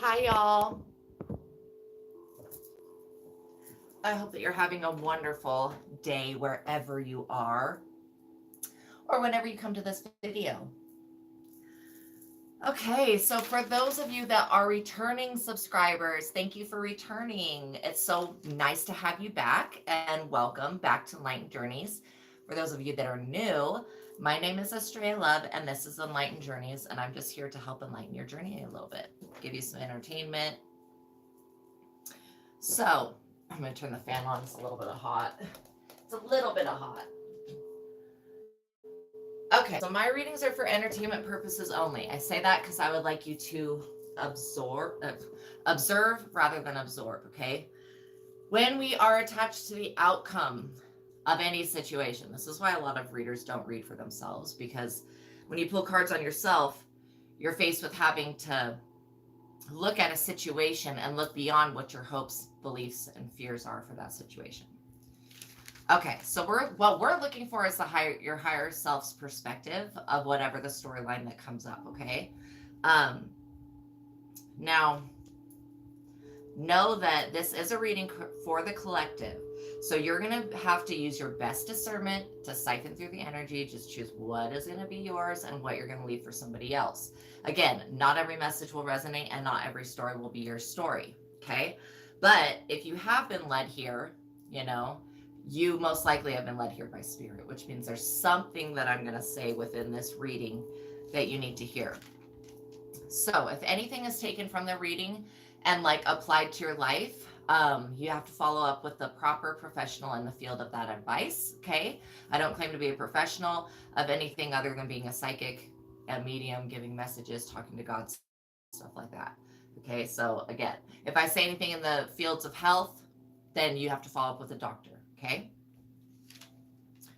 Hi, y'all. I hope that you're having a wonderful day wherever you are or whenever you come to this video. Okay, so for those of you that are returning subscribers, thank you for returning. It's so nice to have you back and welcome back to Enlightened Journeys. For those of you that are new, my name is Astraea Love and this is Enlightened Journeys, and I'm just here to help enlighten your journey a little bit, give you some entertainment. So, I'm going to turn the fan on. It's a little bit of hot. It's a little bit of hot. Okay, so my readings are for entertainment purposes only. I say that because I would like you to observe rather than absorb, okay? When we are attached to the outcome of any situation, this is why a lot of readers don't read for themselves, because when you pull cards on yourself, you're faced with having to look at a situation and look beyond what your hopes, beliefs, and fears are for that situation. Okay, so what we're looking for is your higher self's perspective of whatever the storyline that comes up. Okay, now know that this is a reading for the collective, so you're gonna have to use your best discernment to siphon through the energy. Just choose what is gonna be yours and what you're gonna leave for somebody else. Again, not every message will resonate and not every story will be your story. Okay, but if you have been led here, you most likely have been led here by spirit, which means there's something that I'm going to say within this reading that you need to hear. So if anything is taken from the reading and applied to your life, you have to follow up with the proper professional in the field of that advice. Okay, I don't claim to be a professional of anything other than being a psychic, a medium, giving messages, talking to God, stuff like that. Okay, so again, if I say anything in the fields of health, then you have to follow up with a doctor. Okay,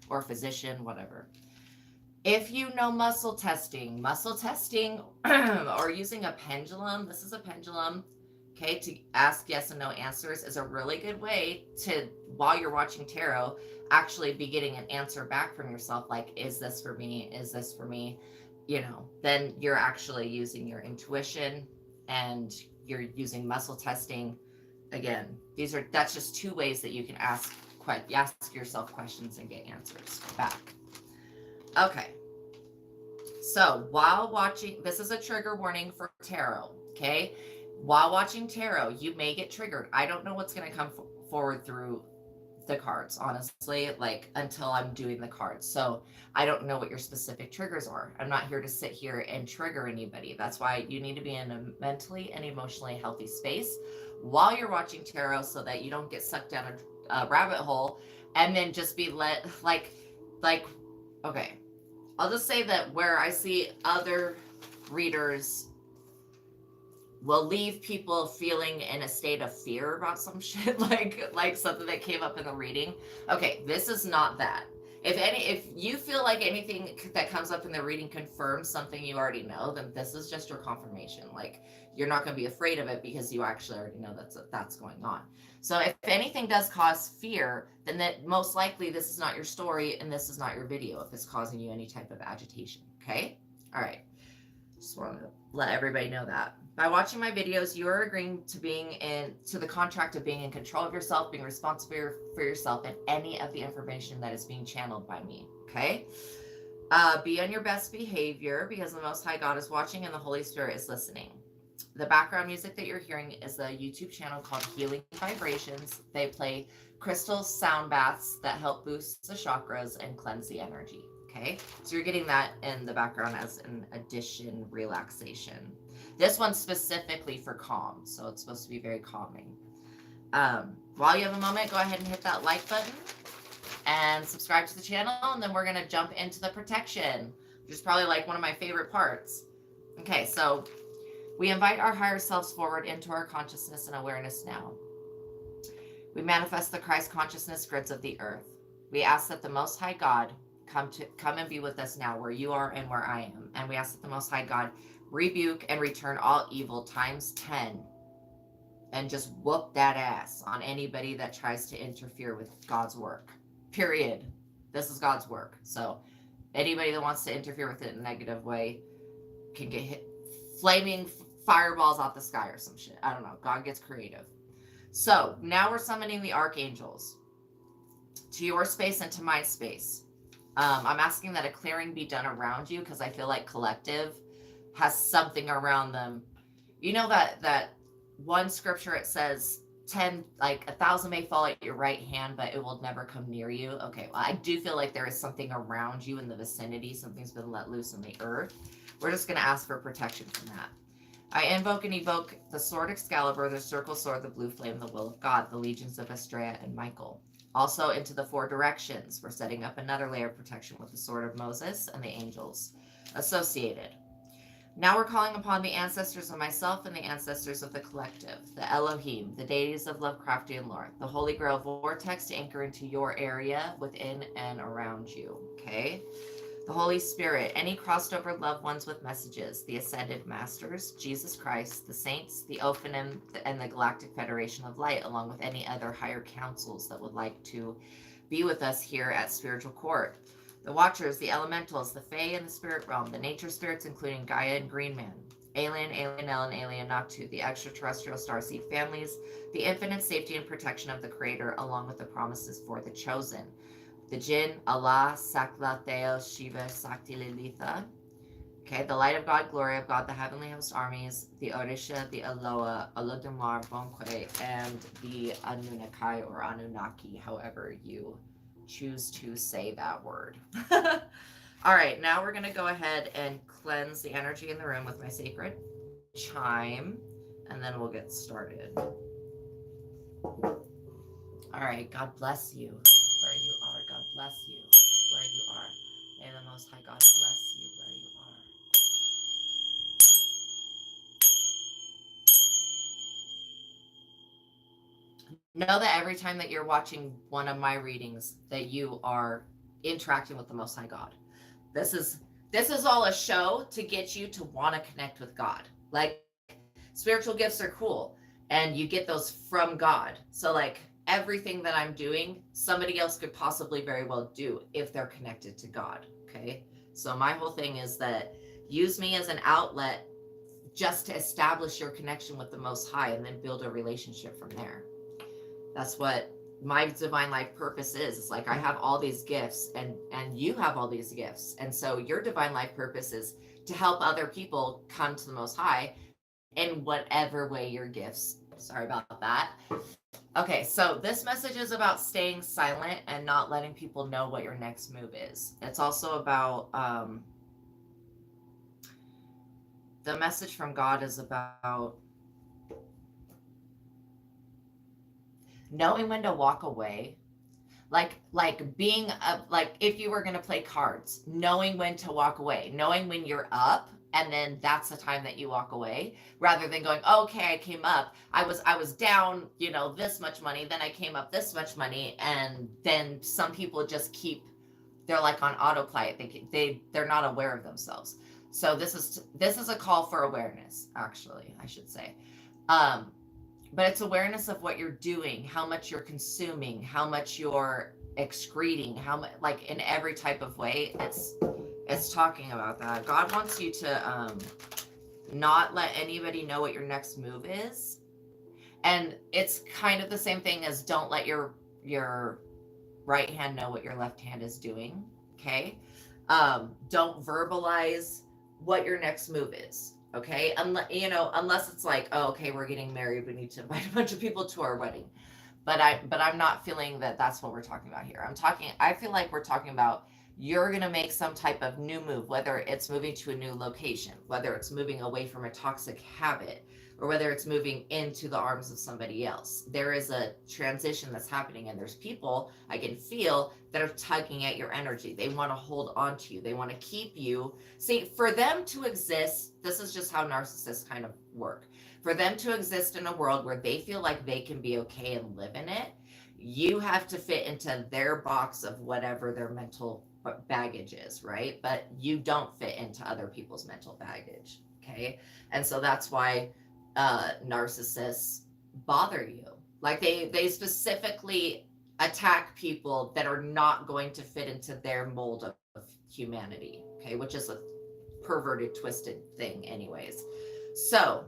or physician, whatever. If you know muscle testing or using a pendulum, this is a pendulum, okay, to ask yes and no answers is a really good way to, while you're watching tarot, actually be getting an answer back from yourself, like, is this for me? Is this for me? Then you're actually using your intuition and you're using muscle testing. Again, that's just two ways that you can ask yourself questions and get answers back. Okay. So while watching, this is a trigger warning for tarot, okay? While watching tarot, you may get triggered. I don't know what's going to come forward through the cards, honestly, until I'm doing the cards. So I don't know what your specific triggers are. I'm not here to sit here and trigger anybody. That's why you need to be in a mentally and emotionally healthy space while you're watching tarot, so that you don't get sucked down a rabbit hole and then just be let okay, I'll just say that where I see other readers will leave people feeling in a state of fear about some shit, like something that came up in the reading. Okay, this is not that. If you feel like anything that comes up in the reading confirms something you already know, then this is just your confirmation. You're not going to be afraid of it because you actually already know that's going on. So if anything does cause fear, then that most likely this is not your story and this is not your video if it's causing you any type of agitation. Okay? All right. Just want to let everybody know that. By watching my videos, you are agreeing to the contract of being in control of yourself, being responsible for yourself and any of the information that is being channeled by me. Okay? Be on your best behavior because the Most High God is watching and the Holy Spirit is listening. The background music that you're hearing is a YouTube channel called Healing Vibrations. They play crystal sound baths that help boost the chakras and cleanse the energy. Okay, so you're getting that in the background as an addition relaxation. This one's specifically for calm, so it's supposed to be very calming. While you have a moment, go ahead and hit that like button and subscribe to the channel, and then we're going to jump into the protection, which is probably one of my favorite parts. Okay, so we invite our higher selves forward into our consciousness and awareness now. We manifest the Christ consciousness grids of the earth. We ask that the Most High God come and be with us now where you are and where I am. And we ask that the Most High God rebuke and return all evil times 10 and just whoop that ass on anybody that tries to interfere with God's work. Period. This is God's work. So anybody that wants to interfere with it in a negative way can get hit, fireballs out the sky or some shit. I don't know. God gets creative. So now we're summoning the archangels to your space and to my space. I'm asking that a clearing be done around you because I feel like collective has something around them. You know that one scripture, it says 10, like 1,000 may fall at your right hand, but it will never come near you. Okay, well, I do feel like there is something around you in the vicinity. Something's been let loose in the earth. We're just going to ask for protection from that. I invoke and evoke the sword Excalibur, the circle sword, the blue flame, the will of God, the legions of Astraea and Michael. Also into the four directions, we're setting up another layer of protection with the sword of Moses and the angels associated. Now we're calling upon the ancestors of myself and the ancestors of the collective, the Elohim, the deities of Lovecraftian lore, the Holy Grail vortex to anchor into your area within and around you, okay? The Holy Spirit, any crossed over loved ones with messages, the Ascended Masters, Jesus Christ, the Saints, the Ophanim, and the Galactic Federation of Light, along with any other higher councils that would like to be with us here at Spiritual Court. The Watchers, the Elementals, the Fae, and the Spirit Realm, the Nature Spirits, including Gaia and Green Man, Alien, Alienel, and Alien Noctu, the extraterrestrial starseed families, the infinite safety and protection of the Creator, along with the promises for the chosen. The Jinn, Allah, Sakla, Theo, Shiva, Sakti, Lilitha. Okay, the Light of God, Glory of God, the Heavenly Host Armies, the Orisha, the Aloha, Olodumare, Bonque, and the Anunnaki or Anunnaki, however you choose to say that word. All right, now we're going to go ahead and cleanse the energy in the room with my sacred chime, and then we'll get started. All right, God bless you where you are. God bless you where you are. May the Most High God bless you where you are. Know that every time that you're watching one of my readings, that you are interacting with the Most High God. This is all a show to get you to want to connect with God. Like, spiritual gifts are cool, and you get those from God. So like, everything that I'm doing, somebody else could possibly very well do if they're connected to God. Okay, so my whole thing is that use me as an outlet just to establish your connection with the Most High, and then build a relationship from there. That's what my divine life purpose is. It's like, I have all these gifts, and you have all these gifts, and so your divine life purpose is to help other people come to the Most High in whatever way your gifts. Sorry about that. Okay, so this message is about staying silent and not letting people know what your next move is. It's also about the message from God is about knowing when to walk away. Like being up, like if you were going to play cards, knowing when to walk away, knowing when you're up, and then that's the time that you walk away, rather than going, okay, I came up, I was down, this much money, then I came up this much money. And then some people just they're like on autopilot. They're not aware of themselves. So this is a call for awareness, actually, I should say. But it's awareness of what you're doing, how much you're consuming, how much you're excreting, how much, like, in every type of way. It's talking about that. God wants you to not let anybody know what your next move is. And it's kind of the same thing as don't let your right hand know what your left hand is doing. Okay? Don't verbalize what your next move is. Okay, unless it's like, oh, okay, we're getting married, we need to invite a bunch of people to our wedding. But I'm not feeling that that's what we're talking about here. I feel like we're talking about, you're going to make some type of new move, whether it's moving to a new location, whether it's moving away from a toxic habit, or whether it's moving into the arms of somebody else. There is a transition that's happening, and there's people I can feel that are tugging at your energy. They want to hold on to you. They want to keep you. See, for them to exist, this is just how narcissists kind of work. For them to exist in a world where they feel like they can be okay and live in it, you have to fit into their box of whatever their mental baggage is, right? But you don't fit into other people's mental baggage, okay? And so that's why narcissists bother you. Like, they specifically attack people that are not going to fit into their mold of humanity, okay, which is a perverted, twisted thing anyways. So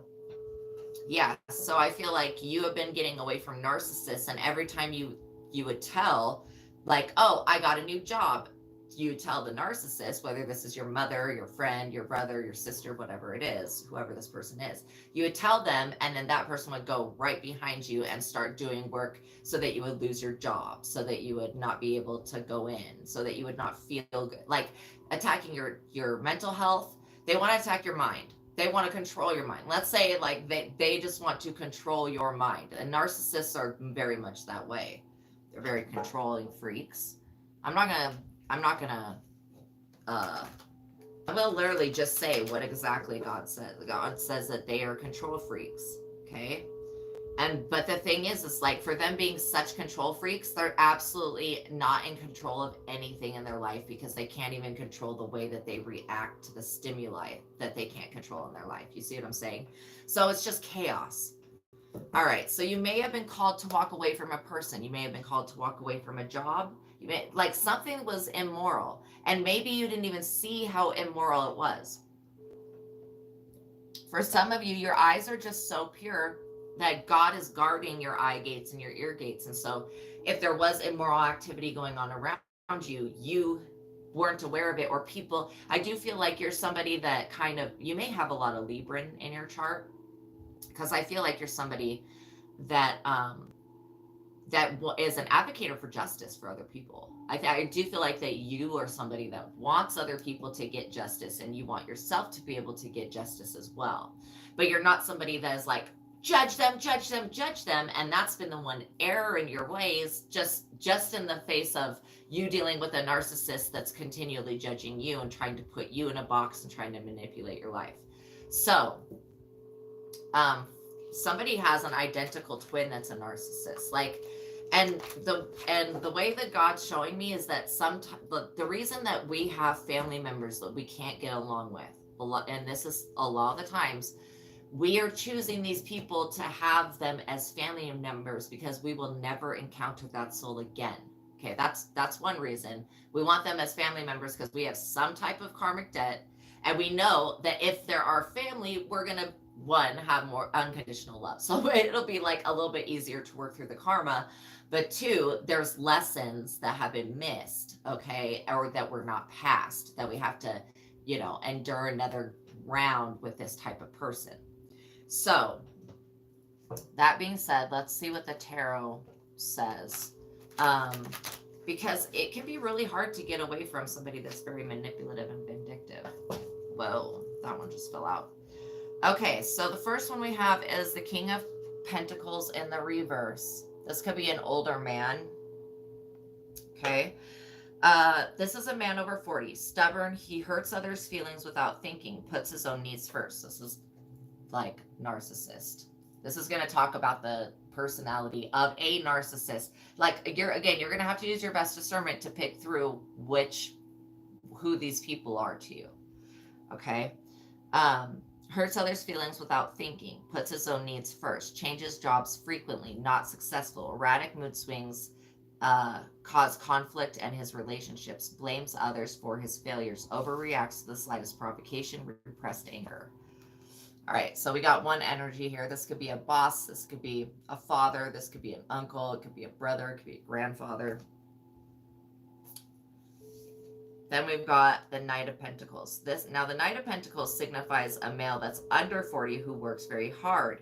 Yeah, so I feel like you have been getting away from narcissists, and every time you would tell, like, oh, I got a new job, you tell the narcissist, whether this is your mother, your friend, your brother, your sister, whatever it is, whoever this person is, you would tell them, and then that person would go right behind you and start doing work so that you would lose your job, so that you would not be able to go in, so that you would not feel good, like attacking your mental health. They want to attack your mind. They want to control your mind. Let's say like they just want to control your mind. And narcissists are very much that way. They're very controlling freaks. I'm not gonna I'm not gonna uh I will literally just say what exactly God says. God says that they are control freaks. Okay? And but the thing is like for them being such control freaks, they're absolutely not in control of anything in their life because they can't even control the way that they react to the stimuli that they can't control in their life. You see what I'm saying? So it's just chaos. All right, so you may have been called to walk away from a person. You may have been called to walk away from a job. You may, like something was immoral, and maybe you didn't even see how immoral it was. For some of you, your eyes are just so pure that God is guarding your eye gates and your ear gates. And so, if there was immoral activity going on around you, you weren't aware of it, or people. I do feel like you're somebody that kind of, you may have a lot of Libran in your chart, because I feel like you're somebody that is an advocate for justice for other people. I do feel like that you are somebody that wants other people to get justice, and you want yourself to be able to get justice as well. But you're not somebody that is like, judge them, judge them, judge them. And that's been the one error in your ways, just in the face of you dealing with a narcissist that's continually judging you and trying to put you in a box and trying to manipulate your life. So, somebody has an identical twin that's a narcissist. Like, and the way that God's showing me is that sometimes the reason that we have family members that we can't get along with, and this is a lot of the times, we are choosing these people to have them as family members because we will never encounter that soul again. Okay, that's one reason. We want them as family members because we have some type of karmic debt, and we know that if they're our family, we're gonna one have more unconditional love. So it'll be like a little bit easier to work through the karma. But two, there's lessons that have been missed, okay, or that were not passed, that we have to, endure another round with this type of person. So, that being said, let's see what the tarot says. Because it can be really hard to get away from somebody that's very manipulative and vindictive. Whoa, that one just fell out. Okay, so the first one we have is the King of Pentacles in the reverse. This could be an older man. Okay. This is a man over 40. Stubborn. He hurts others' feelings without thinking. Puts his own needs first. This is like narcissist. This is going to talk about the personality of a narcissist. Like you're going to have to use your best discernment to pick through who these people are to you. Okay. Hurts others' feelings without thinking, puts his own needs first, changes jobs frequently, not successful, erratic mood swings cause conflict in his relationships, blames others for his failures, overreacts to the slightest provocation, repressed anger. All right, so we got one energy here. This could be a boss, this could be a father, this could be an uncle, it could be a brother, it could be a grandfather. Then we've got the Knight of Pentacles. Now the Knight of Pentacles signifies a male that's under 40 who works very hard.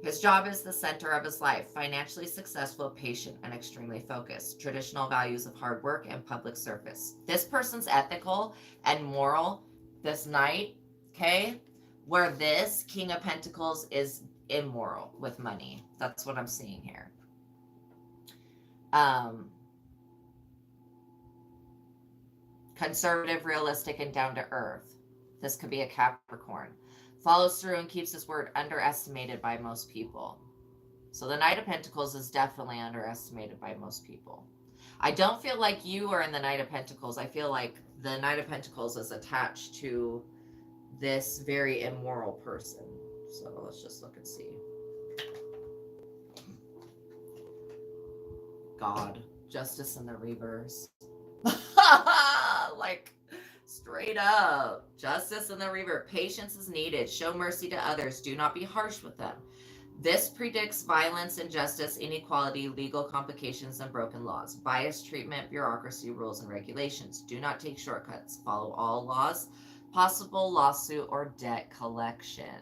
His job is the center of his life, financially successful, patient, and extremely focused. Traditional values of hard work and public service. This person's ethical and moral, this Knight, okay, where this King of Pentacles is immoral with money. That's what I'm seeing here. Conservative, realistic, and down to earth. This could be a Capricorn. Follows through and keeps his word, underestimated by most people. So the Knight of Pentacles is definitely underestimated by most people. I don't feel like you are in the Knight of Pentacles. I feel like the Knight of Pentacles is attached to this very immoral person. So let's just look and see. God, justice in the reverse. Like straight up, justice in the reverse. Patience is needed. Show mercy to others. Do not be harsh with them. This predicts violence, injustice, inequality, legal complications, and broken laws. Biased treatment, bureaucracy, rules, and regulations. Do not take shortcuts. Follow all laws. Possible lawsuit or debt collection.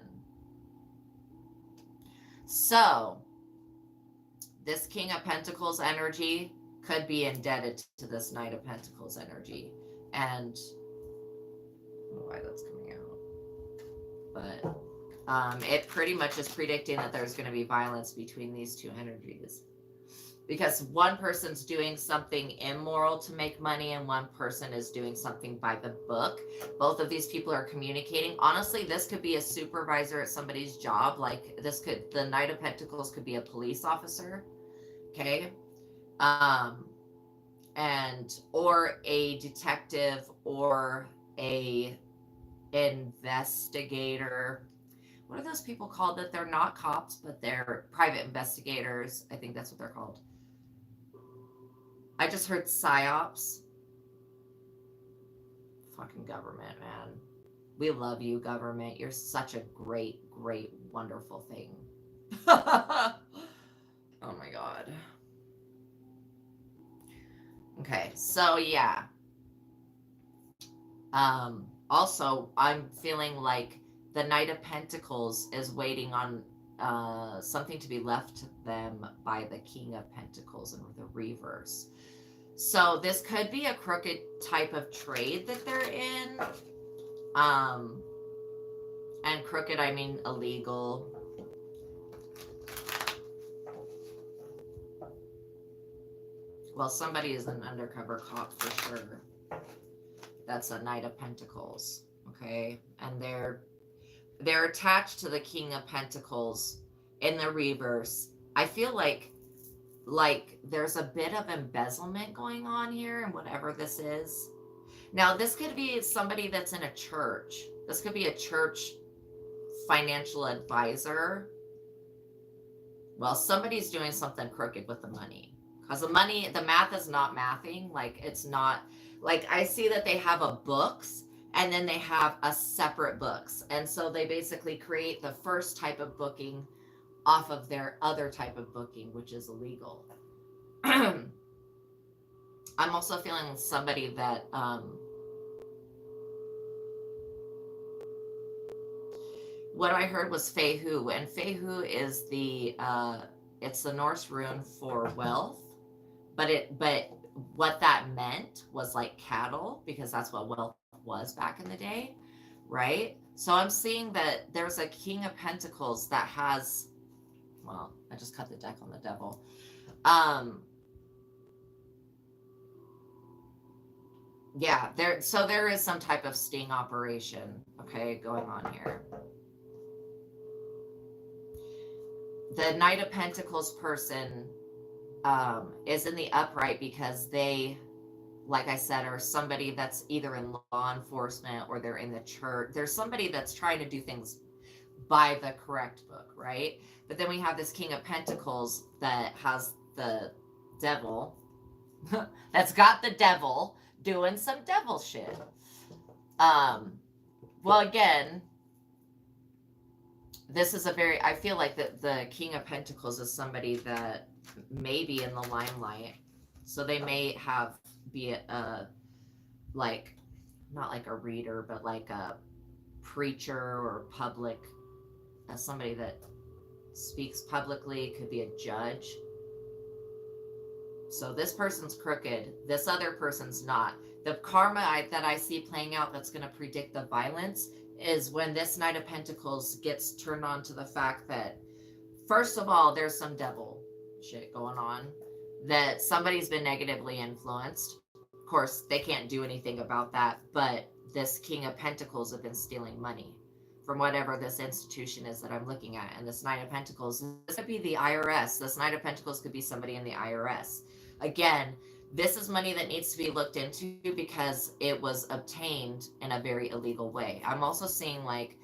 So, this King of Pentacles energy could be indebted to this Knight of Pentacles energy. And I don't know why that's coming out. But it pretty much is predicting that there's going to be violence between these two energies. Because one person's doing something immoral to make money and one person is doing something by the book. Both of these people are communicating. Honestly, this could be a supervisor at somebody's job. Like the Knight of Pentacles could be a police officer. Okay. Or a detective or a investigator. What are those people called that they're not cops, but they're private investigators? I think that's what they're called. I just heard psyops. Fucking government, man. We love you, government. You're such a great, great, wonderful thing. Oh my God. Okay, so yeah. Also, I'm feeling like the Knight of Pentacles is waiting on something to be left to them by the King of Pentacles in the reverse. So this could be a crooked type of trade that they're in. And crooked, I mean illegal. Well, somebody is an undercover cop for sure. That's a Knight of Pentacles, okay? And they're attached to the King of Pentacles in the reverse. I feel like there's a bit of embezzlement going on here and whatever this is. Now, this could be somebody that's in a church. This could be a church financial advisor. Well, somebody's doing something crooked with the money. Because the math is not mathing. Like, it's not, like, I see that they have a books and then they have a separate books. And so they basically create the first type of booking off of their other type of booking, which is illegal. I'm also feeling somebody that, what I heard was Fehu, and Fehu is it's the Norse rune for wealth. But what that meant was like cattle, because that's what wealth was back in the day, right? So I'm seeing that there's a King of Pentacles that has, well, I just cut the deck on the devil. Yeah, there is some type of sting operation, okay, going on here. The Knight of Pentacles person is in the upright because they, like I said, are somebody that's either in law enforcement or they're in the church. There's somebody that's trying to do things by the correct book, right? But then we have this King of Pentacles that has the devil, that's got the devil doing some devil shit. Well, again, this is I feel like the King of Pentacles is somebody that may be in the limelight. So they may be like, not like a reader, but like a preacher or public, somebody that speaks publicly, could be a judge. So this person's crooked. This other person's not. The karma that I see playing out that's going to predict the violence is when this Knight of Pentacles gets turned on to the fact that, first of all, there's some devil shit going on, that somebody's been negatively influenced. Of course, they can't do anything about that, but this King of Pentacles have been stealing money from whatever this institution is that I'm looking at. And this Knight of Pentacles, this could be the IRS. This Knight of Pentacles could be somebody in the IRS. Again, this is money that needs to be looked into because it was obtained in a very illegal way. I'm also seeing like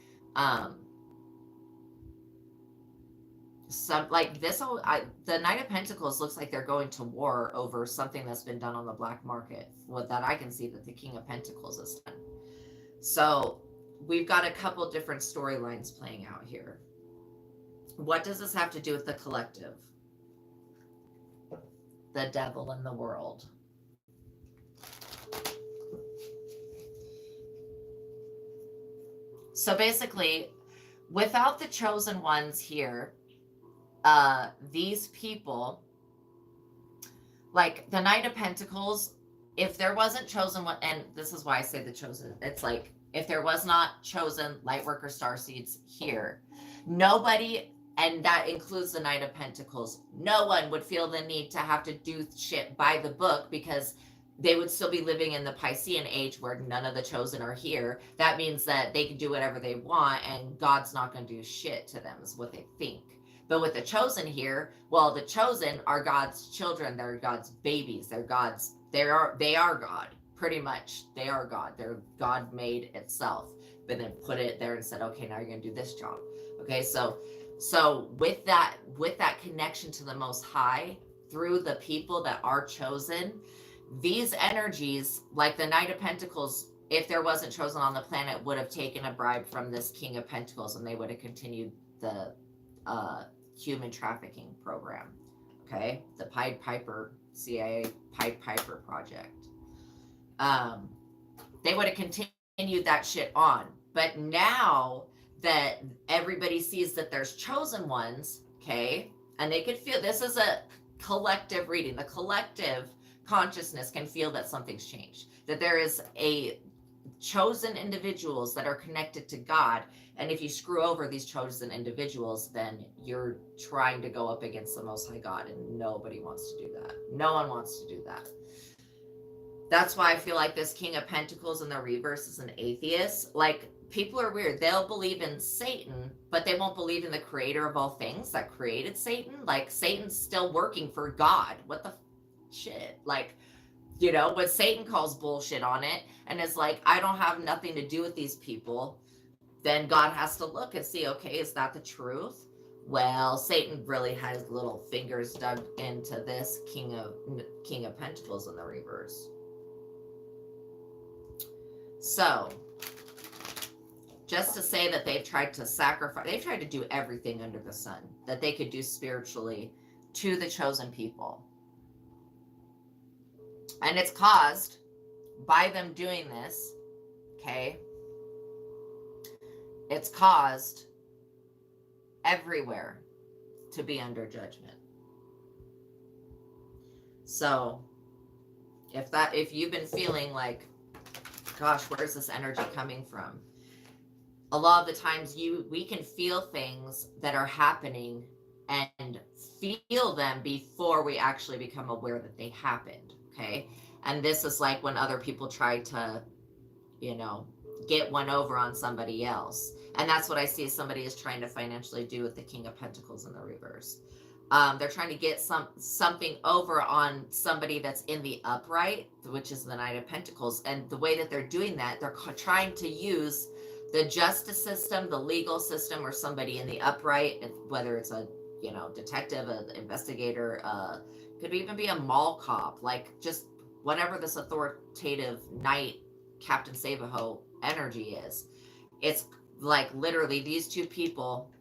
some like this. The Knight of Pentacles looks like they're going to war over something that's been done on the black market. What that I can see that the King of Pentacles has done. So we've got a couple different storylines playing out here. What does this have to do with the collective? The devil in the world. So basically, without the chosen ones here, these people, like the Knight of Pentacles, if there wasn't chosen one, and this is why I say the chosen, it's like if there was not chosen light worker star seeds here, nobody, and that includes the Knight of Pentacles, no one would feel the need to have to do shit by the book, because they would still be living in the Piscean age where none of the chosen are here. That means that they can do whatever they want and God's not going to do shit to them, is what they think. But with the chosen here, well, the chosen are God's children. They're God's babies. They're God's, they are God, pretty much. They are God. They're God made itself, but then put it there and said, okay, now you're going to do this job. Okay, so with that connection to the Most High through the people that are chosen, these energies, like the Knight of Pentacles, if there wasn't chosen on the planet, would have taken a bribe from this King of Pentacles, and they would have continued the human trafficking program. Okay, the Pied Piper, CIA Pied Piper project. They would have continued that shit on. But now that everybody sees that there's chosen ones, okay, and they could feel, this is a collective reading. The collective consciousness can feel that something's changed, that there is a chosen individuals that are connected to God. And if you screw over these chosen individuals, then you're trying to go up against the Most High God, and nobody wants to do that. No one wants to do that. That's why I feel like this King of Pentacles in the reverse is an atheist. Like, people are weird. They'll believe in Satan, but they won't believe in the creator of all things that created Satan. Like, Satan's still working for God. What the shit? Like, you know, but Satan calls bullshit on it and is like, I don't have nothing to do with these people. Then God has to look and see, okay, is that the truth? Well, Satan really has little fingers dug into this King of Pentacles in the reverse. So, just to say that they've tried to sacrifice, they've tried to do everything under the sun that they could do spiritually to the chosen people. And it's caused by them doing this, okay? It's caused everywhere to be under judgment. So, if you've been feeling like, gosh, where's this energy coming from? A lot of the times we can feel things that are happening and feel them before we actually become aware that they happened. Okay. And this is like when other people try to, you know, get one over on somebody else. And that's what I see somebody is trying to financially do with the King of Pentacles in the reverse. They're trying to get something over on somebody that's in the upright, which is the Knight of Pentacles. And the way that they're doing that, they're trying to use the justice system, the legal system, or somebody in the upright, whether it's a, you know, detective, an investigator, could even be a mall cop, like just whatever this authoritative knight, Captain Save-A-Ho energy is. It's like literally these two people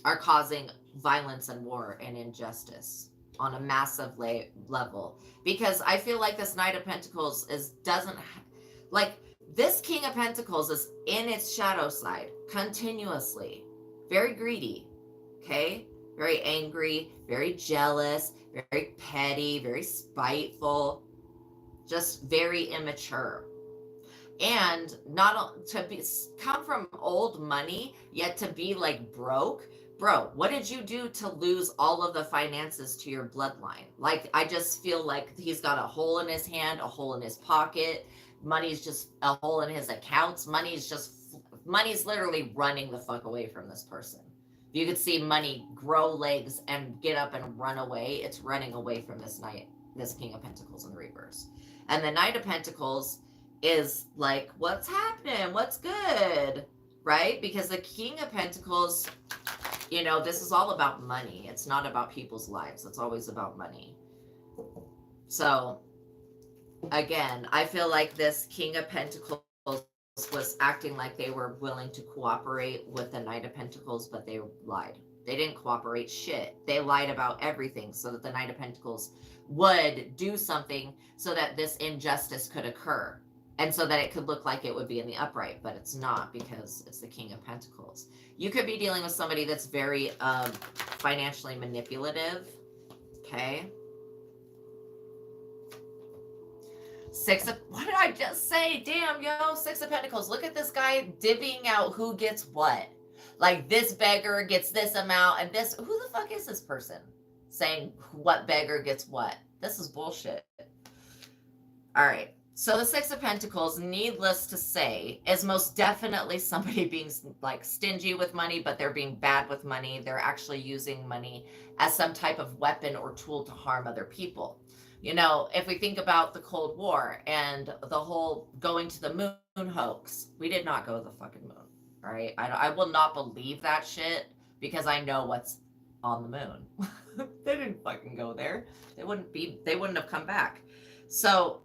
are causing violence and war and injustice on a massive level. Because I feel like this Knight of Pentacles doesn't, like, this King of Pentacles is in its shadow side continuously. Very greedy, okay? Very angry, very jealous, very petty, very spiteful, just very immature. And not to come from old money, yet to be like broke. Bro, what did you do to lose all of the finances to your bloodline? Like, I just feel like he's got a hole in his hand, a hole in his pocket. Money's just a hole in his accounts. Money's literally running the fuck away from this person. You could see money grow legs and get up and run away. It's running away from this King of Pentacles in the reverse. And the Knight of Pentacles is like, what's happening? What's good? Right? Because the King of Pentacles, you know, this is all about money. It's not about people's lives. It's always about money. So, again, I feel like this King of Pentacles was acting like they were willing to cooperate with the Knight of Pentacles, but they lied. They didn't cooperate shit. They lied about everything so that the Knight of Pentacles would do something so that this injustice could occur. And so that it could look like it would be in the upright, but it's not because it's the King of Pentacles. You could be dealing with somebody that's very financially manipulative. Okay. What did I just say? Damn, yo, Six of Pentacles. Look at this guy divvying out who gets what. Like, this beggar gets this amount, and this, who the fuck is this person saying what beggar gets what? This is bullshit. All right. So the Six of Pentacles, needless to say, is most definitely somebody being like stingy with money, but they're being bad with money. They're actually using money as some type of weapon or tool to harm other people. You know, if we think about the Cold War and the whole going to the moon hoax, we did not go to the fucking moon. All right. I will not believe that shit because I know what's on the moon. They didn't fucking go there. They wouldn't have come back. So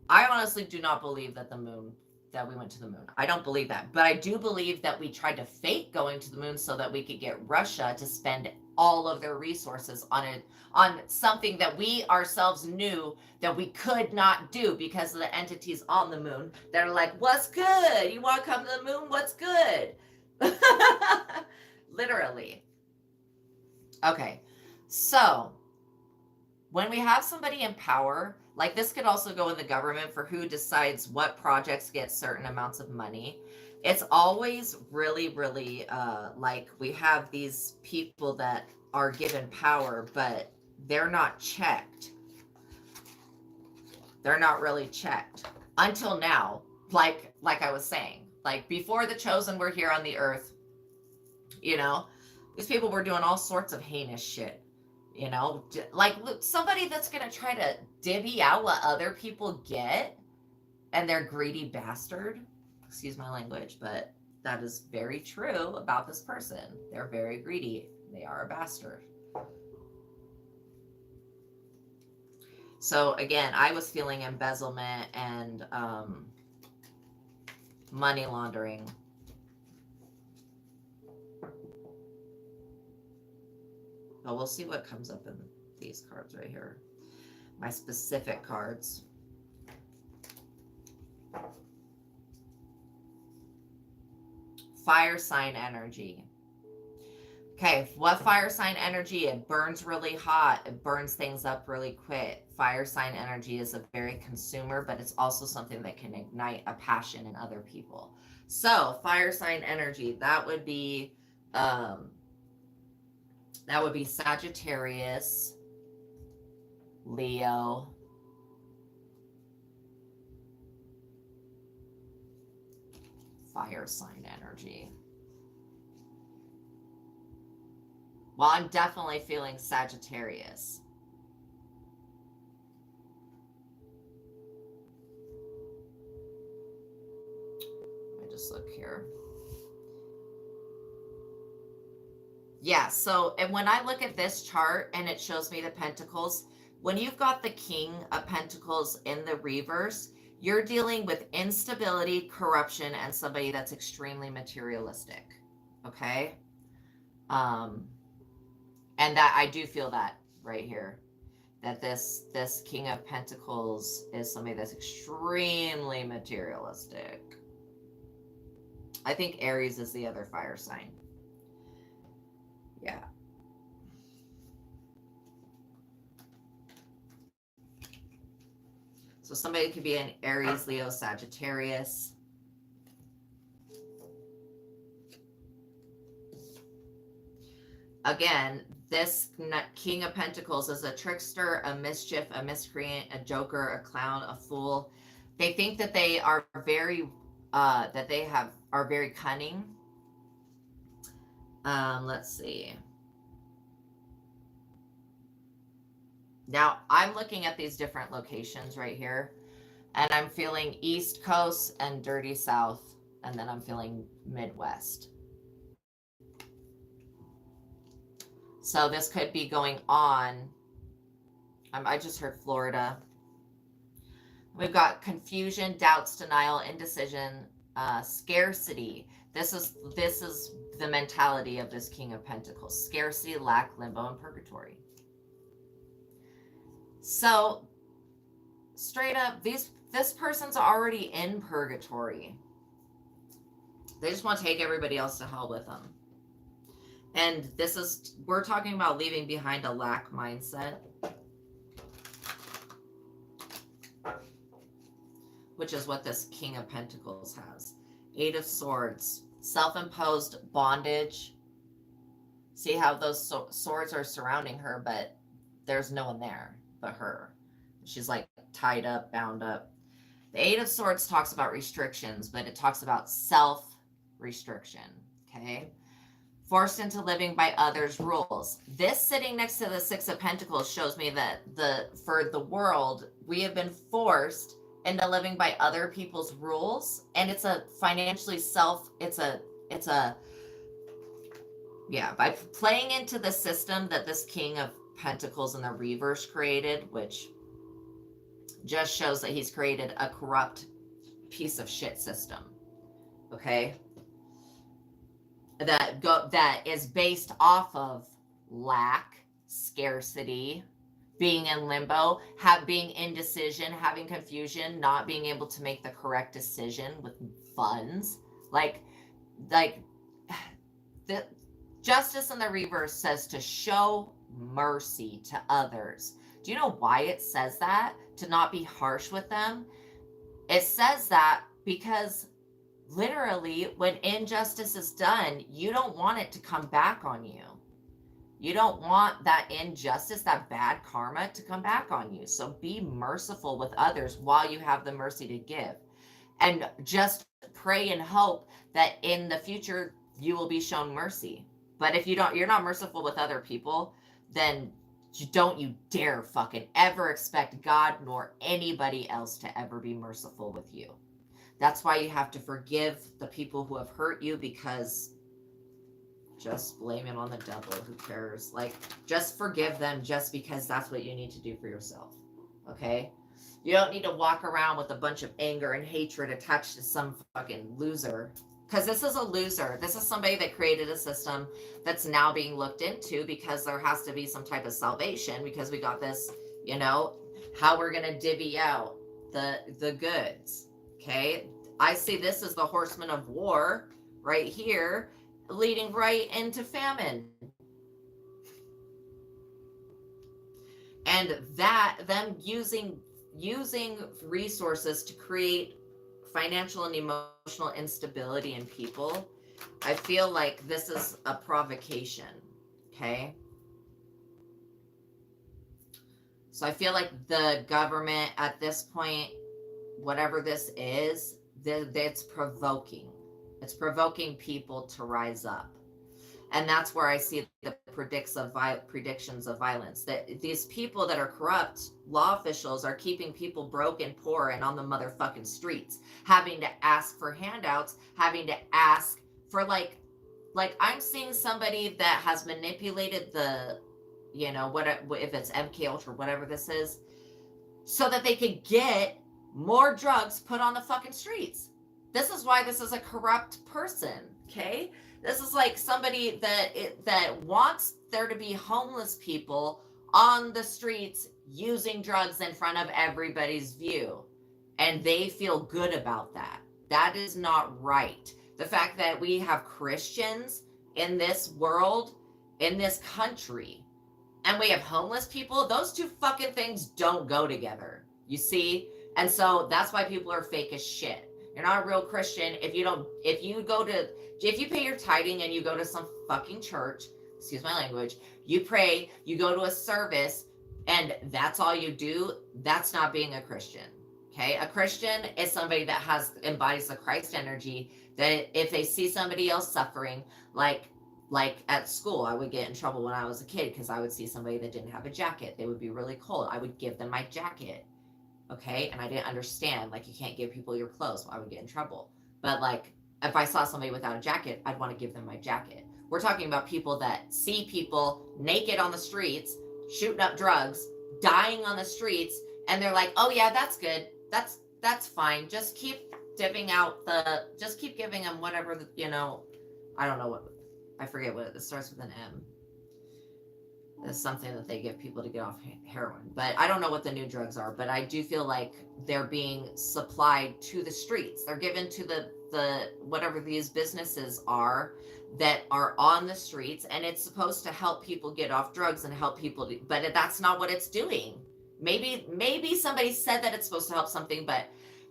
I honestly do not believe that we went to the moon. I don't believe that. But I do believe that we tried to fake going to the moon so that we could get Russia to spend all of their resources on something that we ourselves knew that we could not do because of the entities on the moon that are like, what's good? You want to come to the moon? What's good? Literally. Okay. So when we have somebody in power, like this could also go in the government for who decides what projects get certain amounts of money. It's always really, really like we have these people that are given power, but they're not checked. They're not really checked until now. Like I was saying, like before the chosen were here on the earth, you know, these people were doing all sorts of heinous shit. You know, like somebody that's going to try to divvy out what other people get and they're greedy bastard. Excuse my language, but that is very true about this person. They're very greedy. They are a bastard. So again, I was feeling embezzlement and money laundering. But we'll see what comes up in these cards right here. My specific cards. Fire sign energy. Okay, what fire sign energy? It burns really hot. It burns things up really quick. Fire sign energy is a very consumer, but it's also something that can ignite a passion in other people. So fire sign energy, that would be Sagittarius, Leo, fire sign energy. Well, I'm definitely feeling Sagittarius. Let me just look here. Yeah, so and when I look at this chart and it shows me the pentacles, when you've got the King of Pentacles in the reverse, you're dealing with instability, corruption, and somebody that's extremely materialistic. Okay? And that I do feel that right here. That this King of Pentacles is somebody that's extremely materialistic. I think Aries is the other fire sign. Yeah. So somebody could be an Aries, Leo, Sagittarius. Again, this King of Pentacles is a trickster, a mischief, a miscreant, a joker, a clown, a fool. They think that they are very, are very cunning. Let's see. Now, I'm looking at these different locations right here, and I'm feeling East Coast and Dirty South, and then I'm feeling Midwest. So this could be going on. I just heard Florida. We've got confusion, doubts, denial, indecision, scarcity. This is the mentality of this King of Pentacles: scarcity, lack, limbo, and purgatory. So straight up, this person's already in purgatory. They just want to take everybody else to hell with them. And we're talking about leaving behind a lack mindset, which is what this King of Pentacles has. Eight of Swords, self-imposed bondage. See how those swords are surrounding her, but there's no one there but her. She's like tied up, bound up. The Eight of Swords talks about restrictions, but it talks about self-restriction, okay? Forced into living by others' rules. This sitting next to the Six of Pentacles shows me that for the world, we have been forced into living by other people's rules, and it's a financially by playing into the system that this King of Pentacles in the reverse created, which just shows that he's created a corrupt piece of shit system, okay? That is based off of lack, scarcity, being in limbo, being indecision, having confusion, not being able to make the correct decision with funds. Like the Justice in the reverse says to show mercy to others. Do you know why it says that? To not be harsh with them? It says that because literally when injustice is done, you don't want it to come back on you. You don't want that injustice, that bad karma to come back on you. So be merciful with others while you have the mercy to give. And just pray and hope that in the future you will be shown mercy. But if you're not merciful with other people, then don't you dare fucking ever expect God nor anybody else to ever be merciful with you. That's why you have to forgive the people who have hurt you, because just blame it on the devil. Who cares? Like, just forgive them just because that's what you need to do for yourself. Okay? You don't need to walk around with a bunch of anger and hatred attached to some fucking loser. Because this is a loser. This is somebody that created a system that's now being looked into, because there has to be some type of salvation, because we got this, how we're going to divvy out the goods. Okay? I see this as the horseman of war right here, leading right into famine. And them using resources to create financial and emotional instability in people, I feel like this is a provocation, okay? So I feel like the government at this point, whatever this is, it's provoking. It's provoking people to rise up. And that's where I see the predictions of violence. That these people that are corrupt law officials are keeping people broke and poor and on the motherfucking streets, having to ask for handouts, having to ask for like I'm seeing somebody that has manipulated the, if it's MK Ultra, whatever this is, so that they could get more drugs put on the fucking streets. This is why this is a corrupt person, okay? This is like somebody that wants there to be homeless people on the streets using drugs in front of everybody's view. And they feel good about that. That is not right. The fact that we have Christians in this world, in this country, and we have homeless people, those two fucking things don't go together. You see? And so that's why people are fake as shit. You're not a real Christian if you pay your tithing and you go to some fucking church, excuse my language, you pray, you go to a service, and that's all you do. That's not being a Christian. Okay? A Christian is somebody that embodies the Christ energy, that if they see somebody else suffering, like at school, I would get in trouble when I was a kid because I would see somebody that didn't have a jacket. They would be really cold. I would give them my jacket. Okay? And I didn't understand, like, you can't give people your clothes. I would get in trouble. But like, if I saw somebody without a jacket, I'd want to give them my jacket. We're talking about people that see people naked on the streets, shooting up drugs, dying on the streets, and they're like, oh yeah, that's good. That's fine. Just keep giving them whatever, I don't know what, I forget what it starts with an M. It's something that they give people to get off heroin. But I don't know what the new drugs are, but I do feel like they're being supplied to the streets. They're given to the whatever these businesses are that are on the streets, and it's supposed to help people get off drugs and help people but that's not what it's doing. Maybe somebody said that it's supposed to help something, but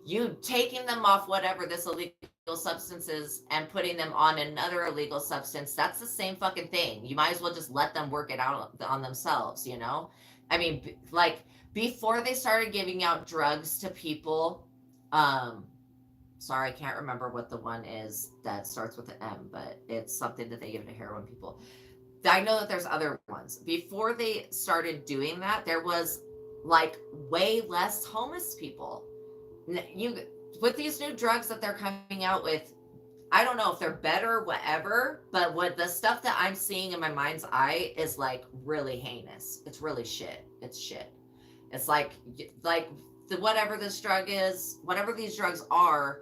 you taking them off whatever this illegal substances and putting them on another illegal substance, that's the same fucking thing. You might as well just let them work it out on themselves, you know? I mean, like, before they started giving out drugs to people, sorry, I can't remember what the one is that starts with an M, but it's something that they give to heroin people. I know that there's other ones. Before they started doing that, there was like way less homeless people. You with these new drugs that they're coming out with, I don't know if they're better or whatever, but what the stuff that I'm seeing in my mind's eye is like really heinous. It's really shit. It's shit. It's like whatever this drug is, whatever these drugs are,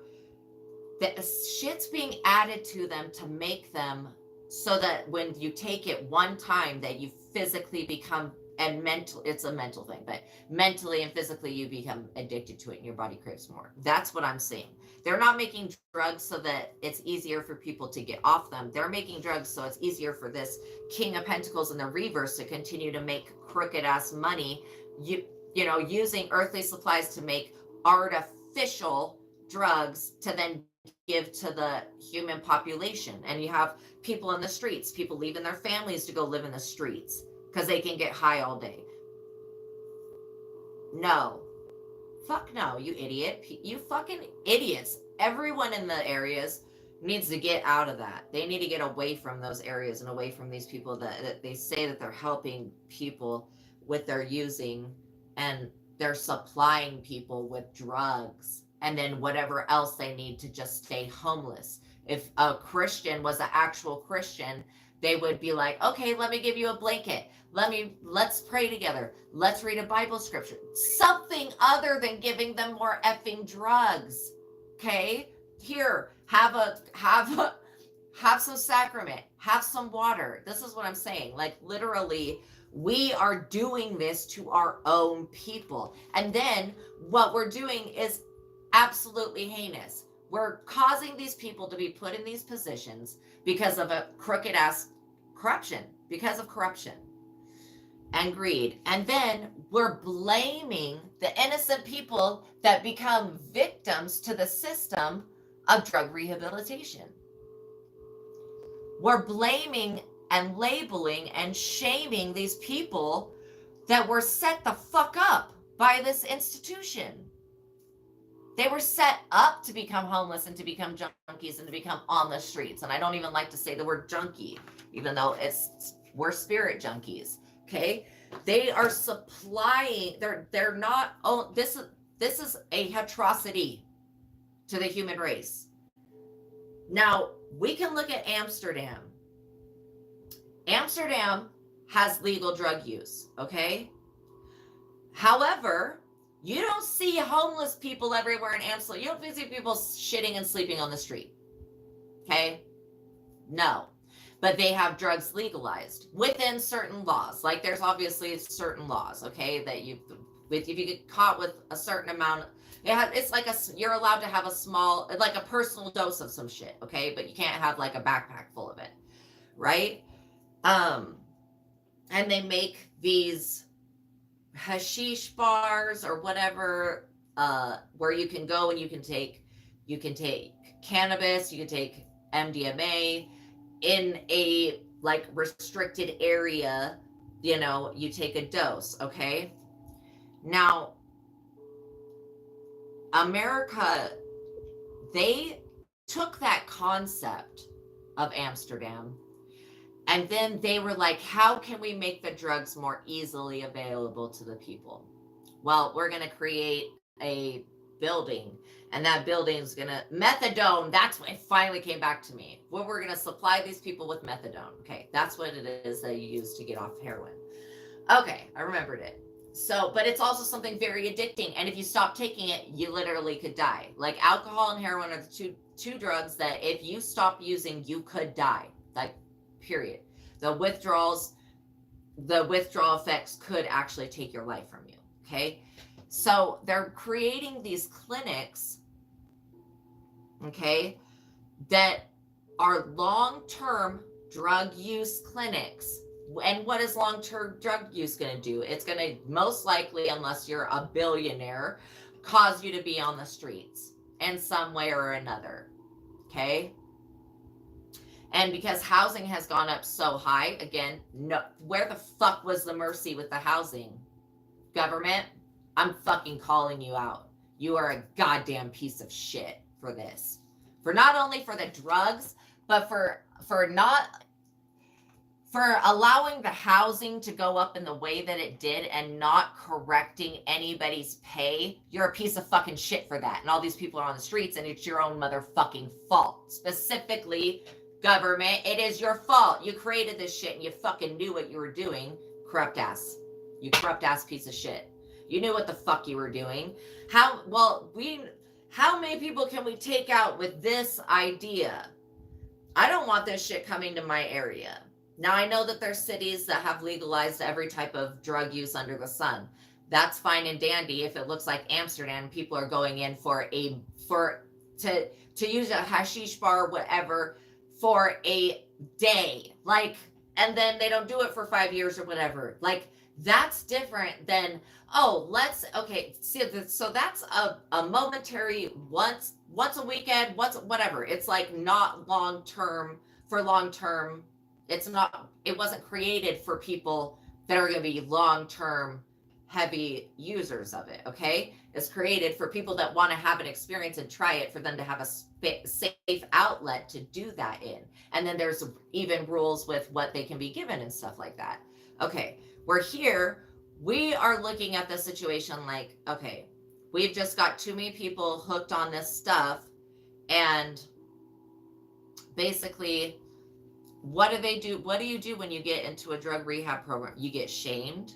the shit's being added to them to make them so that when you take it one time that you physically become, and it's a mental thing, but mentally and physically you become addicted to it and your body craves more. That's what I'm seeing. They're not making drugs so that it's easier for people to get off them. They're making drugs so it's easier for this King of Pentacles in the reverse to continue to make crooked ass money, you know, using earthly supplies to make artificial drugs to then give to the human population. And you have people in the streets, people leaving their families to go live in the streets because they can get high all day. No. Fuck no, you idiot. You fucking idiots. Everyone in the areas needs to get out of that. They need to get away from those areas and away from these people that they say that they're helping people with their using, and they're supplying people with drugs and then whatever else they need to just stay homeless. If a Christian was an actual Christian, they would be like, okay, let me give you a blanket. Let's pray together. Let's read a Bible scripture. Something other than giving them more effing drugs. Okay? Here, have some sacrament. Have some water. This is what I'm saying. Like, literally, we are doing this to our own people. And then what we're doing is absolutely heinous. We're causing these people to be put in these positions because of a crooked ass corruption, because of corruption and greed. And then we're blaming the innocent people that become victims to the system of drug rehabilitation. We're blaming and labeling and shaming these people that were set the fuck up by this institution. They were set up to become homeless and to become junkies and to become on the streets. And I don't even like to say the word junkie, even though we're spirit junkies. Okay, they are supplying. They're not. Oh, this is a atrocity to the human race. Now we can look at Amsterdam. Amsterdam has legal drug use. Okay, however, you don't see homeless people everywhere in Amsterdam. You don't see people shitting and sleeping on the street. Okay? No. But they have drugs legalized within certain laws. Like, there's obviously certain laws, okay, that if you get caught with a certain amount, it's like you're allowed to have a small, like a personal dose of some shit, okay? But you can't have like a backpack full of it, right? And they make these hashish bars or whatever, where you can go and you can take cannabis, you can take MDMA in a like restricted area, you know, you take a dose. Okay, now America, they took that concept of Amsterdam and then they were like, how can we make the drugs more easily available to the people? Well, we're going to create a building, and that building is going to methadone. That's when it finally came back to me. Well, we're going to supply these people with methadone. Okay, that's what it is that you use to get off heroin. Okay, I remembered it. So, but it's also something very addicting, and if you stop taking it, you literally could die. Like alcohol and heroin are the two drugs that if you stop using, you could die. Like, period. The withdrawal effects could actually take your life from you. Okay. So they're creating these clinics, okay, that are long-term drug use clinics. And what is long-term drug use going to do? It's going to most likely, unless you're a billionaire, cause you to be on the streets in some way or another. Okay. And because housing has gone up so high, again, no, where the fuck was the mercy with the housing? Government, I'm fucking calling you out. You are a goddamn piece of shit for this. For not only for the drugs, but for allowing the housing to go up in the way that it did and not correcting anybody's pay. You're a piece of fucking shit for that. And all these people are on the streets, and it's your own motherfucking fault. Specifically, government, it is your fault. You created this shit and you fucking knew what you were doing. Corrupt ass. You corrupt ass piece of shit. You knew what the fuck you were doing. How many people can we take out with this idea? I don't want this shit coming to my area. Now, I know that there's cities that have legalized every type of drug use under the sun. That's fine and dandy if it looks like Amsterdam. People are going in to use a hashish bar, whatever, for a day. Like, and then they don't do it for 5 years or whatever. Like, that's different than, so that's a momentary once a weekend, whatever. It's like not long-term. It wasn't created for people that are going to be long-term heavy users of it. Okay. It's created for people that want to have an experience and try it, for them to have a safe outlet to do that in. And then there's even rules with what they can be given and stuff like that. Okay. We are looking at the situation like, okay, we've just got too many people hooked on this stuff. And basically, what do they do? What do you do when you get into a drug rehab program? You get shamed.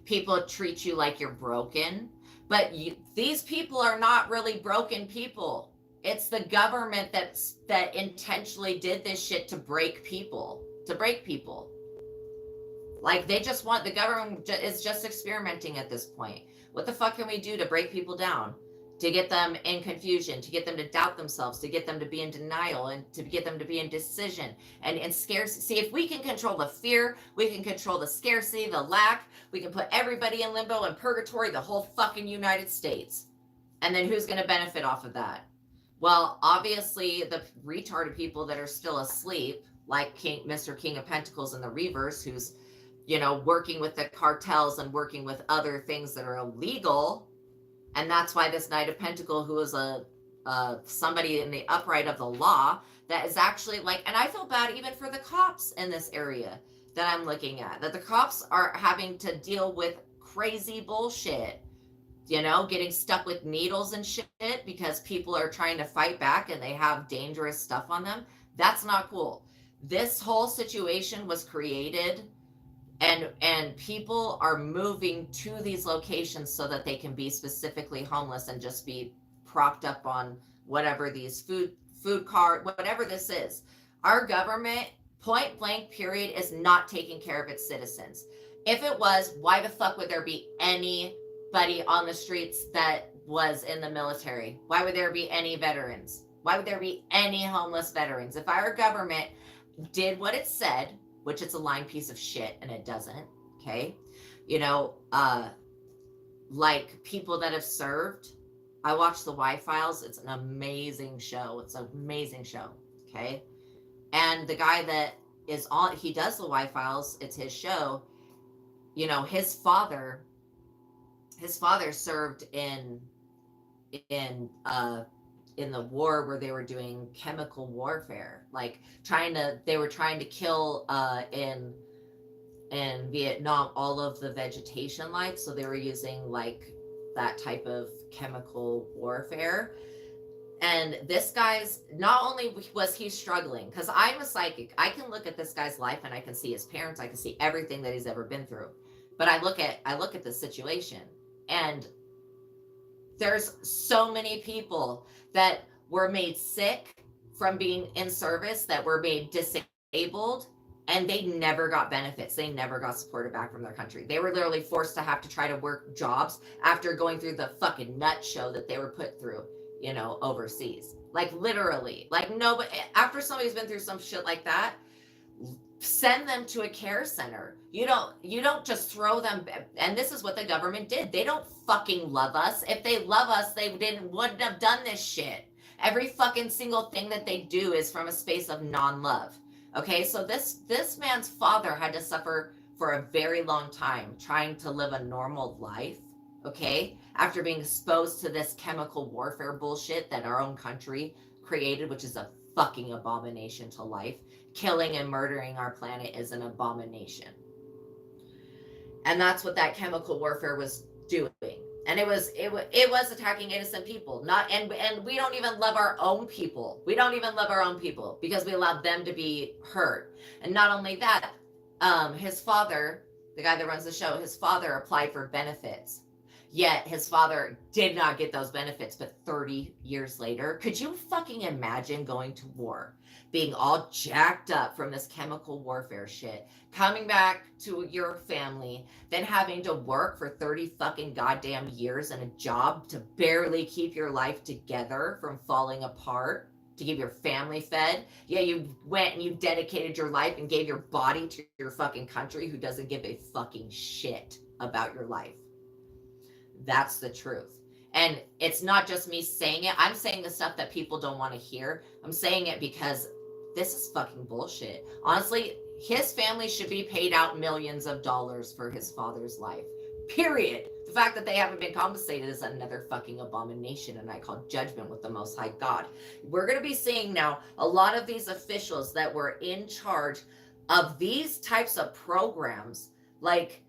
People treat you like you're broken. But these people are not really broken people. It's the government that intentionally did this shit to break people. Like, the government is just experimenting at this point. What the fuck can we do to break people down? To get them in confusion, to get them to doubt themselves, to get them to be in denial, and to get them to be in decision and scarcity. See, if we can control the fear, we can control the scarcity, the lack, we can put everybody in limbo and purgatory, the whole fucking United States. And then who's going to benefit off of that? Well, obviously, the retarded people that are still asleep, like Mr. King of Pentacles in the reverse, who's, working with the cartels and working with other things that are illegal. And that's why this Knight of Pentacles, who is somebody in the upright of the law, that is actually like, and I feel bad even for the cops in this area that I'm looking at, that the cops are having to deal with crazy bullshit, getting stuck with needles and shit because people are trying to fight back and they have dangerous stuff on them. That's not cool. This whole situation was created, and people are moving to these locations so that they can be specifically homeless and just be propped up on whatever these food card, whatever this is. Our government, point blank period, is not taking care of its citizens. If it was, why the fuck would there be anybody on the streets that was in the military? Why would there be any veterans? Why would there be any homeless veterans? If our government did what it said, which it's a lying piece of shit, and it doesn't, okay? Like people that have served. I watched the Y-Files. It's an amazing show. Okay? And the guy that is on, he does the Y-Files, it's his show. His father served in the war where they were doing chemical warfare, like they were trying to kill in Vietnam all of the vegetation life. So they were using like that type of chemical warfare. And this guy's, not only was he struggling, because I'm a psychic, I can look at this guy's life and I can see his parents, I can see everything that he's ever been through. But I look at the situation, and there's so many people that were made sick from being in service, that were made disabled And they never got benefits. They never got supported back from their country. They were literally forced to have to try to work jobs after going through the fucking nut show that they were put through, you know, overseas. Like literally. Like nobody, after somebody's been through some shit like that, send them to a care center. You don't just throw them. And this is what the government did. They don't fucking love us. If they love us, they wouldn't have done this shit. Every fucking single thing that they do is from a space of non-love. Okay, so this man's father had to suffer for a very long time trying to live a normal life, okay, after being exposed to this chemical warfare bullshit that our own country created, which is a fucking abomination to life. Killing and murdering our planet is an abomination. And that's what that chemical warfare was doing. And it was attacking innocent people. And we don't even love our own people. We don't even love our own people because we allowed them to be hurt. And not only that, his father, the guy that runs the show, his father applied for benefits. Yet his father did not get those benefits, but 30 years later, could you fucking imagine going to war, being all jacked up from this chemical warfare shit, coming back to your family, then having to work for 30 fucking goddamn years in a job to barely keep your life together from falling apart, to keep your family fed? Yeah, you went and you dedicated your life and gave your body to your fucking country who doesn't give a fucking shit about your life. That's the truth. And it's not just me saying it. I'm saying the stuff that people don't want to hear. I'm saying it because this is fucking bullshit. Honestly, his family should be paid out millions of dollars for his father's life. Period. The fact that they haven't been compensated is another fucking abomination, and I call judgment with the Most High God. We're going to be seeing now a lot of these officials that were in charge of these types of programs, like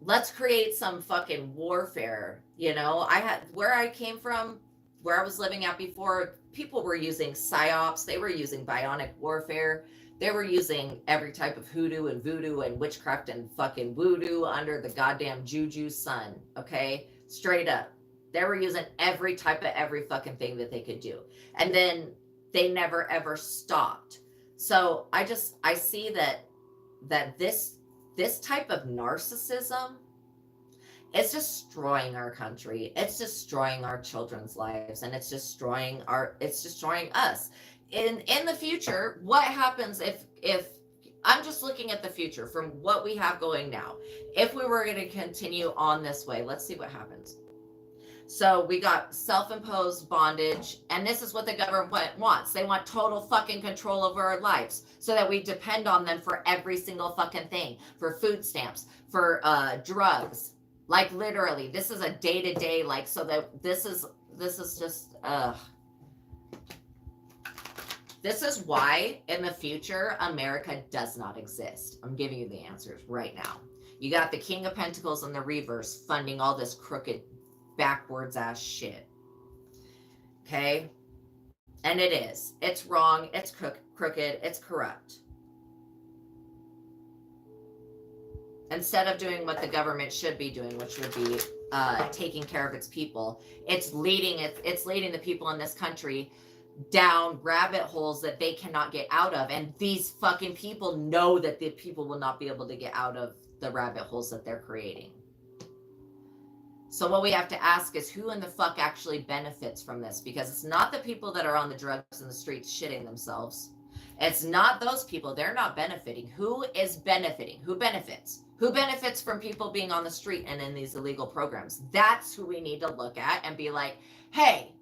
let's create some fucking warfare. You know, where I came from, where I was living at before, people were using psyops, they were using bionic warfare, they were using every type of hoodoo and voodoo and witchcraft and fucking voodoo under the goddamn juju sun, okay? Straight up. They were using every type of every fucking thing that they could do. And then they never ever stopped. So I see that this type of narcissism, it's destroying our country. It's destroying our children's lives, and it's destroying us. In the future, what happens if I'm just looking at the future from what we have going now. If we were going to continue on this way, let's see what happens. So we got self-imposed bondage, and this is what the government wants. They want total fucking control over our lives so that we depend on them for every single fucking thing, for food stamps, for drugs. Like literally, this is a day-to-day, like, so that this is just, this is why in the future, America does not exist. I'm giving you the answers right now. You got the King of Pentacles in the reverse funding all this crooked backwards ass shit. Okay? And it's wrong, it's crooked, it's corrupt. Instead of doing what the government should be doing, which would be taking care of its people, it's leading the people in this country down rabbit holes that they cannot get out of. And these fucking people know that the people will not be able to get out of the rabbit holes that they're creating. So what we have to ask is, who in the fuck actually benefits from this? Because it's not the people that are on the drugs in the streets shitting themselves. It's not those people. They're not benefiting. Who is benefiting? Who benefits? Who benefits from people being on the street and in these illegal programs? That's who we need to look at and be like, hey,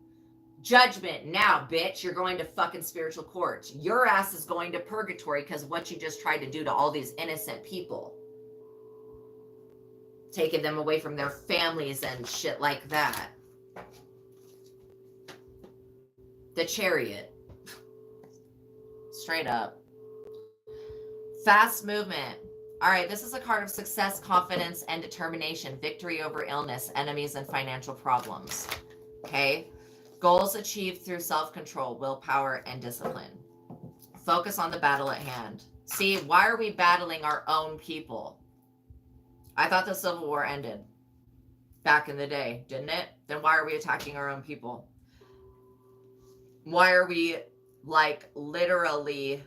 judgment now, bitch. You're going to fucking spiritual courts. Your ass is going to purgatory because of what you just tried to do to all these innocent people. Taking them away from their families and shit like that. The Chariot. Straight up. Fast movement. All right, this is a card of success, confidence, and determination. Victory over illness, enemies, and financial problems. Okay? Goals achieved through self-control, willpower, and discipline. Focus on the battle at hand. See, why are we battling our own people? I thought the Civil War ended back in the day, didn't it? Then why are we attacking our own people? Why are we, like, literally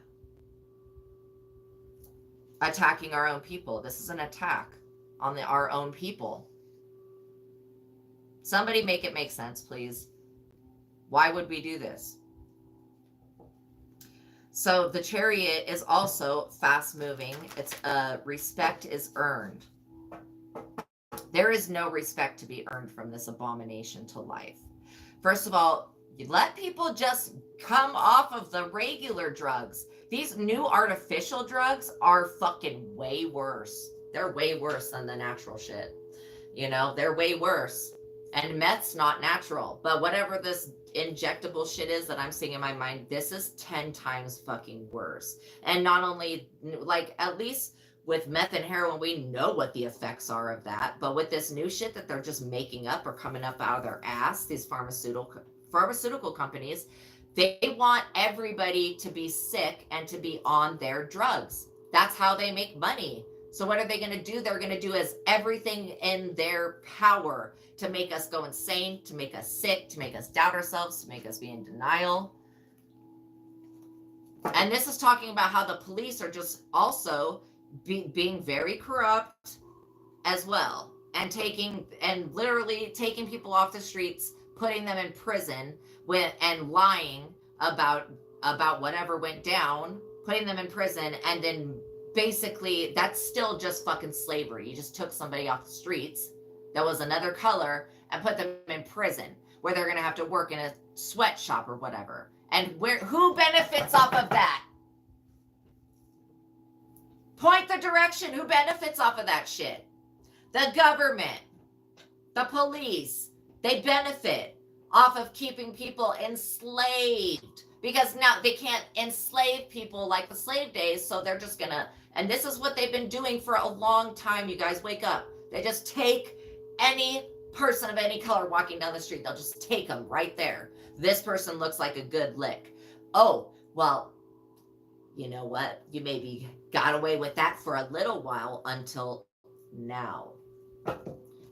attacking our own people. This is an attack on our own people. Somebody make it make sense, please. Why would we do this? So the Chariot is also fast moving. It's respect is earned. There is no respect to be earned from this abomination to life. First of all, you let people just come off of the regular drugs. These new artificial drugs are fucking way worse. They're way worse than the natural shit. You know, they're way worse. And meth's not natural. But whatever this injectable shit is that I'm seeing in my mind, this is 10 times fucking worse. And not only, like, at least with meth and heroin, we know what the effects are of that. But with this new shit that they're just making up or coming up out of their ass, these pharmaceutical companies, they want everybody to be sick and to be on their drugs. That's how they make money. So what are they going to do? They're going to do is everything in their power to make us go insane, to make us sick, to make us doubt ourselves, to make us be in denial. And this is talking about how the police are just also being very corrupt as well, and literally taking people off the streets, putting them in prison and lying about whatever went down, putting them in prison, and then basically that's still just fucking slavery. You just took somebody off the streets that was another color and put them in prison where they're going to have to work in a sweatshop or whatever. And who benefits off of that? Point the direction. Who benefits off of that shit? The government, the police, they benefit off of keeping people enslaved, because now they can't enslave people like the slave days. So they're just gonna, and this is what they've been doing for a long time. You guys wake up. They just take any person of any color walking down the street. They'll just take them right there. This person looks like a good lick. Oh, well, you know what? You maybe got away with that for a little while until now.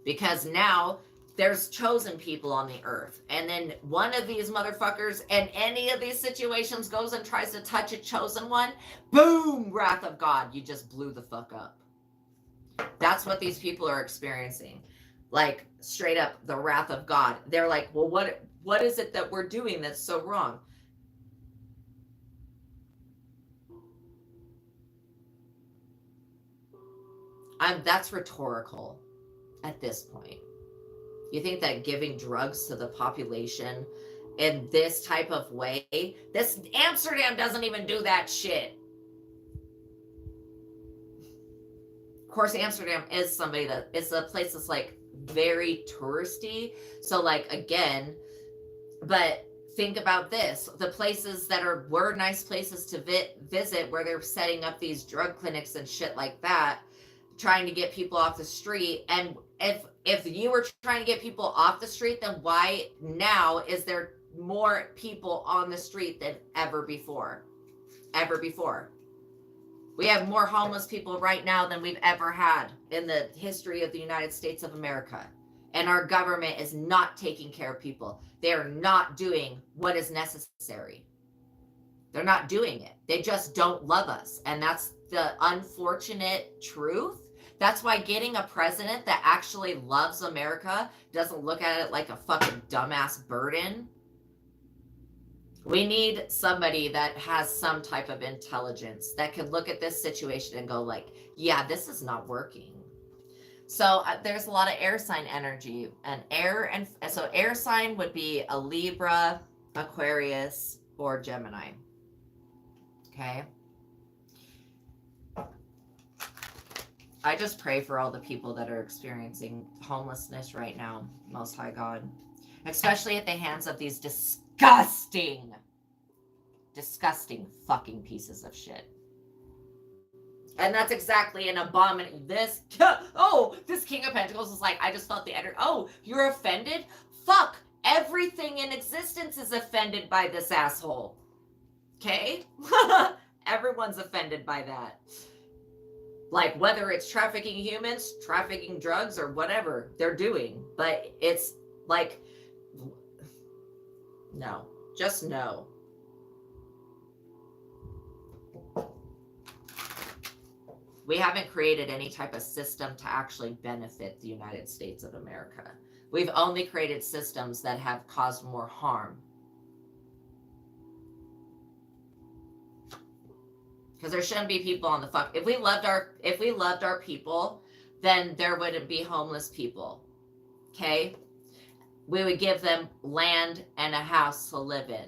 Because now there's chosen people on the earth. And then one of these motherfuckers in any of these situations goes and tries to touch a chosen one. Boom! Wrath of God. You just blew the fuck up. That's what these people are experiencing. Like, straight up, the wrath of God. They're like, well, what is it that we're doing that's so wrong? That's rhetorical at this point. You think that giving drugs to the population in this type of way, this Amsterdam doesn't even do that shit. Of course, Amsterdam is it's a place that's like very touristy. So like, again, but think about this. The places that were nice places to visit where they're setting up these drug clinics and shit like that, trying to get people off the street. And if you were trying to get people off the street, then why now is there more people on the street than ever before? We have more homeless people right now than we've ever had in the history of the United States of America. And our government is not taking care of people. They are not doing what is necessary. They're not doing it. They just don't love us. And that's the unfortunate truth. That's why getting a president that actually loves America, doesn't look at it like a fucking dumbass burden. We need somebody that has some type of intelligence that can look at this situation and go like, yeah, this is not working. So there's a lot of air sign energy, and so air sign would be a Libra, Aquarius, or Gemini. Okay. I just pray for all the people that are experiencing homelessness right now, Most High God, especially at the hands of these disgusting fucking pieces of shit. And that's exactly an abomination. This King of Pentacles is like, I just felt the energy. Oh, you're offended? Fuck. Everything in existence is offended by this asshole. Okay? Everyone's offended by that. Like, whether it's trafficking humans, trafficking drugs, or whatever they're doing. But it's like, no. Just no. We haven't created any type of system to actually benefit the United States of America. We've only created systems that have caused more harm. Because there shouldn't be people on the fuck. If we loved our people, then there wouldn't be homeless people. Okay? We would give them land and a house to live in.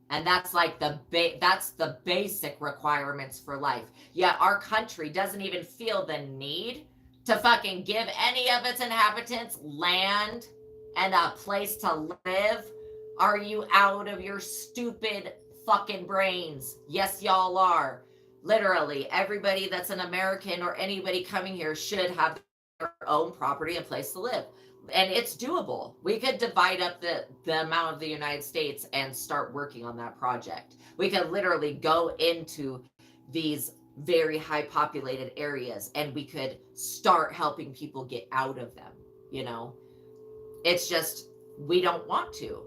And that's like that's the basic requirements for life. Yet our country doesn't even feel the need to fucking give any of its inhabitants land and a place to live. Are you out of your stupid fucking brains? Yes, y'all are. Literally, everybody that's an American or anybody coming here should have their own property and place to live. And it's doable. We could divide up the amount of the United States and start working on that project. We could literally go into these very high populated areas and we could start helping people get out of them, you know. It's just we don't want to,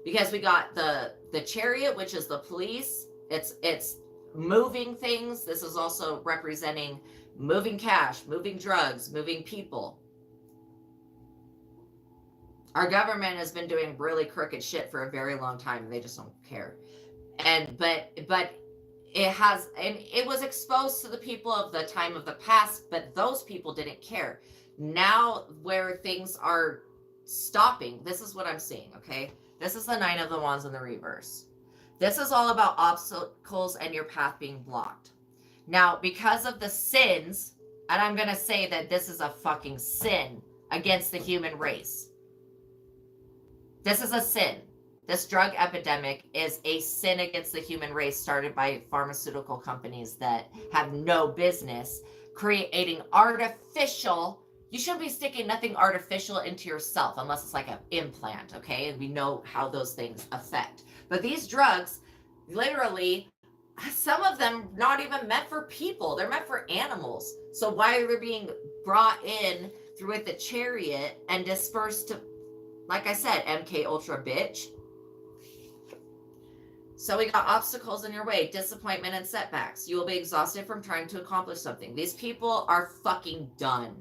because we got the chariot, which is the police. It's moving things. This is also representing moving cash, moving drugs, moving people. Our government has been doing really crooked shit for a very long time, and they just don't care. But it was exposed to the people of the time of the past, but those people didn't care. Now, where things are stopping, this is what I'm seeing. Okay, this is the Nine of the Wands in the reverse. This is all about obstacles and your path being blocked. Now, because of the sins, and I'm gonna say that this is a fucking sin against the human race. This is a sin. This drug epidemic is a sin against the human race, started by pharmaceutical companies that have no business creating artificial. You shouldn't be sticking nothing artificial into yourself unless it's like an implant, okay? And we know how those things affect. But these drugs, literally, some of them not even meant for people. They're meant for animals. So why are they being brought in through with the chariot and dispersed to, like I said, MK Ultra bitch? So we got obstacles in your way, disappointment and setbacks. You will be exhausted from trying to accomplish something. These people are fucking done.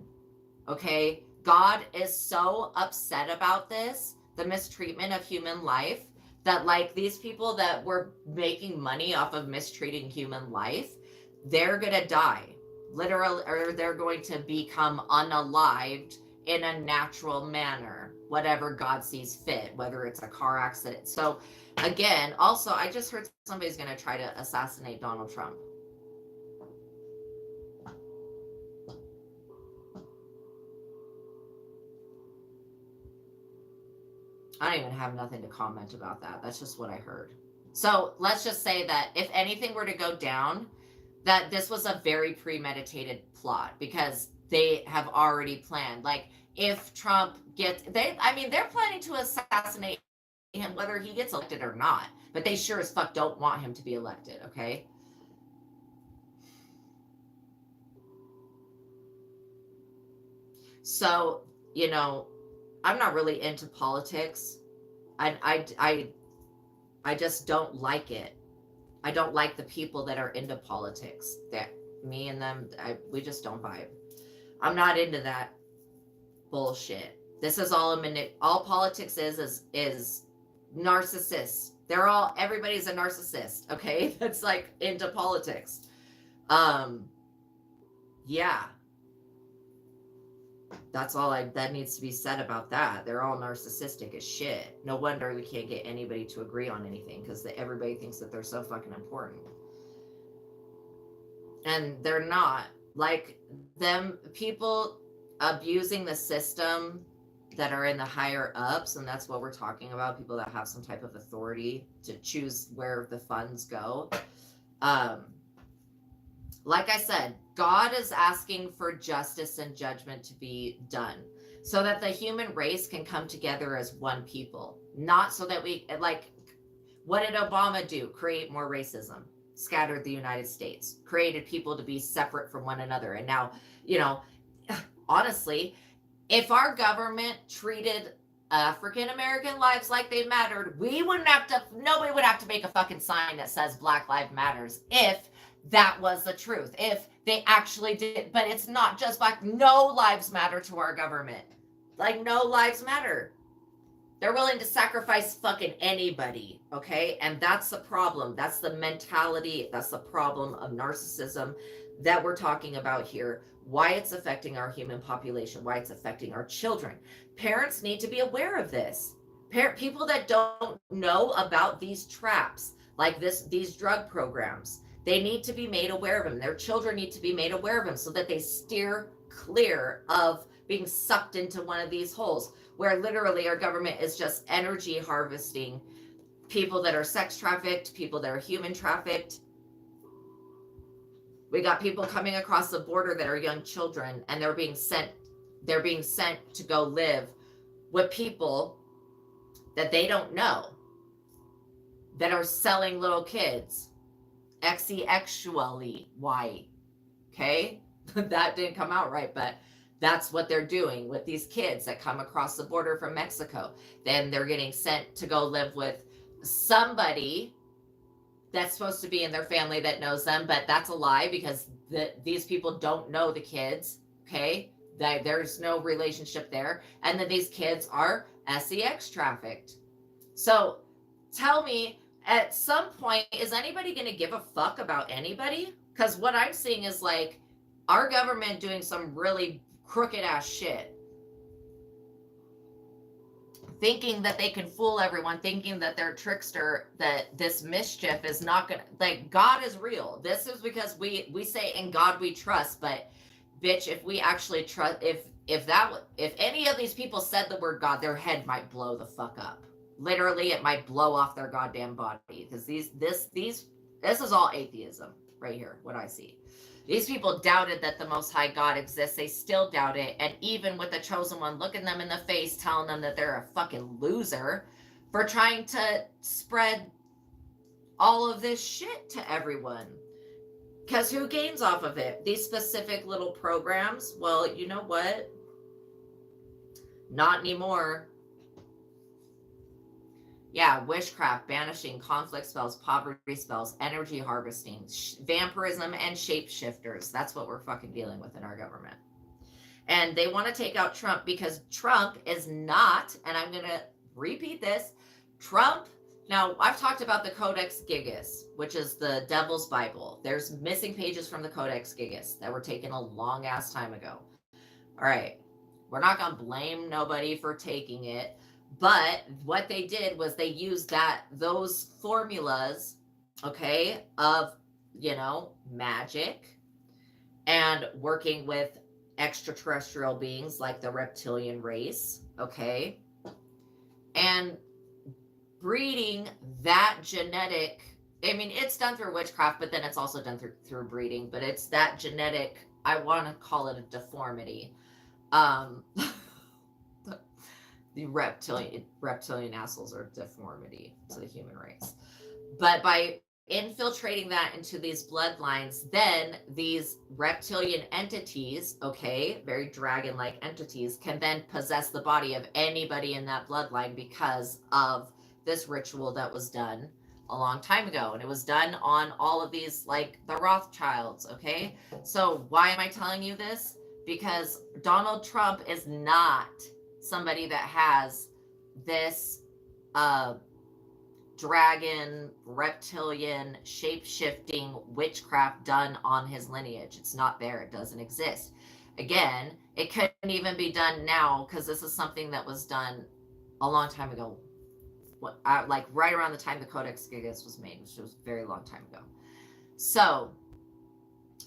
Okay? God is so upset about this, the mistreatment of human life, that like these people that were making money off of mistreating human life, they're gonna die. Literally, or they're going to become unalived in a natural manner, whatever God sees fit, whether it's a car accident. So again, also, I just heard somebody's going to try to assassinate Donald Trump. I don't even have nothing to comment about that. That's just what I heard. So let's just say that if anything were to go down, that this was a very premeditated plot, because they have already planned. Like, if Trump gets, they're planning to assassinate him whether he gets elected or not, but they sure as fuck don't want him to be elected, okay? So, you know, I'm not really into politics. I just don't like it. I don't like the people that are into politics. That me and them, we just don't vibe. I'm not into that bullshit. This is all all politics is narcissists. Everybody's a narcissist, okay? That's like into politics. Yeah. That's all that needs to be said about that. They're all narcissistic as shit. No wonder we can't get anybody to agree on anything, because everybody thinks that they're so fucking important. And they're not. Like, them people abusing the system that are in the higher ups, and that's what we're talking about, people that have some type of authority to choose where the funds go. Like I said, God is asking for justice and judgment to be done so that the human race can come together as one people. Not so that we, like, what did Obama do? Create more racism, scattered the United States, created people to be separate from one another. And now, you know, honestly, if our government treated African American lives like they mattered, nobody would have to make a fucking sign that says Black Lives Matters if that was the truth. If they actually did, but it's not just black. No lives matter to our government. Like, no lives matter. They're willing to sacrifice fucking anybody, okay? And that's the problem. That's the mentality. That's the problem of narcissism that we're talking about here. Why it's affecting our human population, why it's affecting our children. Parents need to be aware of this. People that don't know about these traps, like these drug programs, they need to be made aware of them. Their children need to be made aware of them so that they steer clear of being sucked into one of these holes where literally our government is just energy harvesting people that are sex trafficked, people that are human trafficked. We got people coming across the border that are young children, and they're being sent to go live with people that they don't know, that are selling little kids sexually. Why? Okay? That didn't come out right, but that's what they're doing with these kids that come across the border from Mexico. Then they're getting sent to go live with somebody that's supposed to be in their family that knows them, but that's a lie because these people don't know the kids, okay? There's no relationship there. And then these kids are sex trafficked. So tell me, at some point, is anybody going to give a fuck about anybody? Because what I'm seeing is like our government doing some really crooked ass shit, thinking that they can fool everyone, thinking that they're trickster, that this mischief is not gonna, like, God is real. This is because we say in God we trust, but bitch, if we actually trust, if any of these people said the word God, their head might blow the fuck up. Literally, it might blow off their goddamn body, because this is all atheism right here, what I see. These people doubted that the Most High God exists. They still doubt it. And even with the Chosen One looking them in the face, telling them that they're a fucking loser for trying to spread all of this shit to everyone. Because who gains off of it? These specific little programs? Well, you know what? Not anymore. Yeah, witchcraft, banishing, conflict spells, poverty spells, energy harvesting, vampirism, and shapeshifters. That's what we're fucking dealing with in our government. And they want to take out Trump because Trump is not, and I'm going to repeat this, Trump, now I've talked about the Codex Gigas, which is the Devil's Bible. There's missing pages from the Codex Gigas that were taken a long ass time ago. All right, we're not going to blame nobody for taking it. But what they did was they used those formulas, okay, of, magic and working with extraterrestrial beings like the reptilian race, okay, and breeding that genetic, I mean, it's done through witchcraft, but then it's also done through breeding, but it's that genetic, I want to call it a deformity. The reptilian assholes are deformity to the human race. But by infiltrating that into these bloodlines, then these reptilian entities, okay, very dragon-like entities, can then possess the body of anybody in that bloodline because of this ritual that was done a long time ago. And it was done on all of these, like the Rothschilds, okay? So why am I telling you this? Because Donald Trump is not somebody that has this dragon, reptilian, shape-shifting witchcraft done on his lineage. It's not there. It doesn't exist. Again, it couldn't even be done now because this is something that was done a long time ago. Like right around the time the Codex Gigas was made, which was a very long time ago. So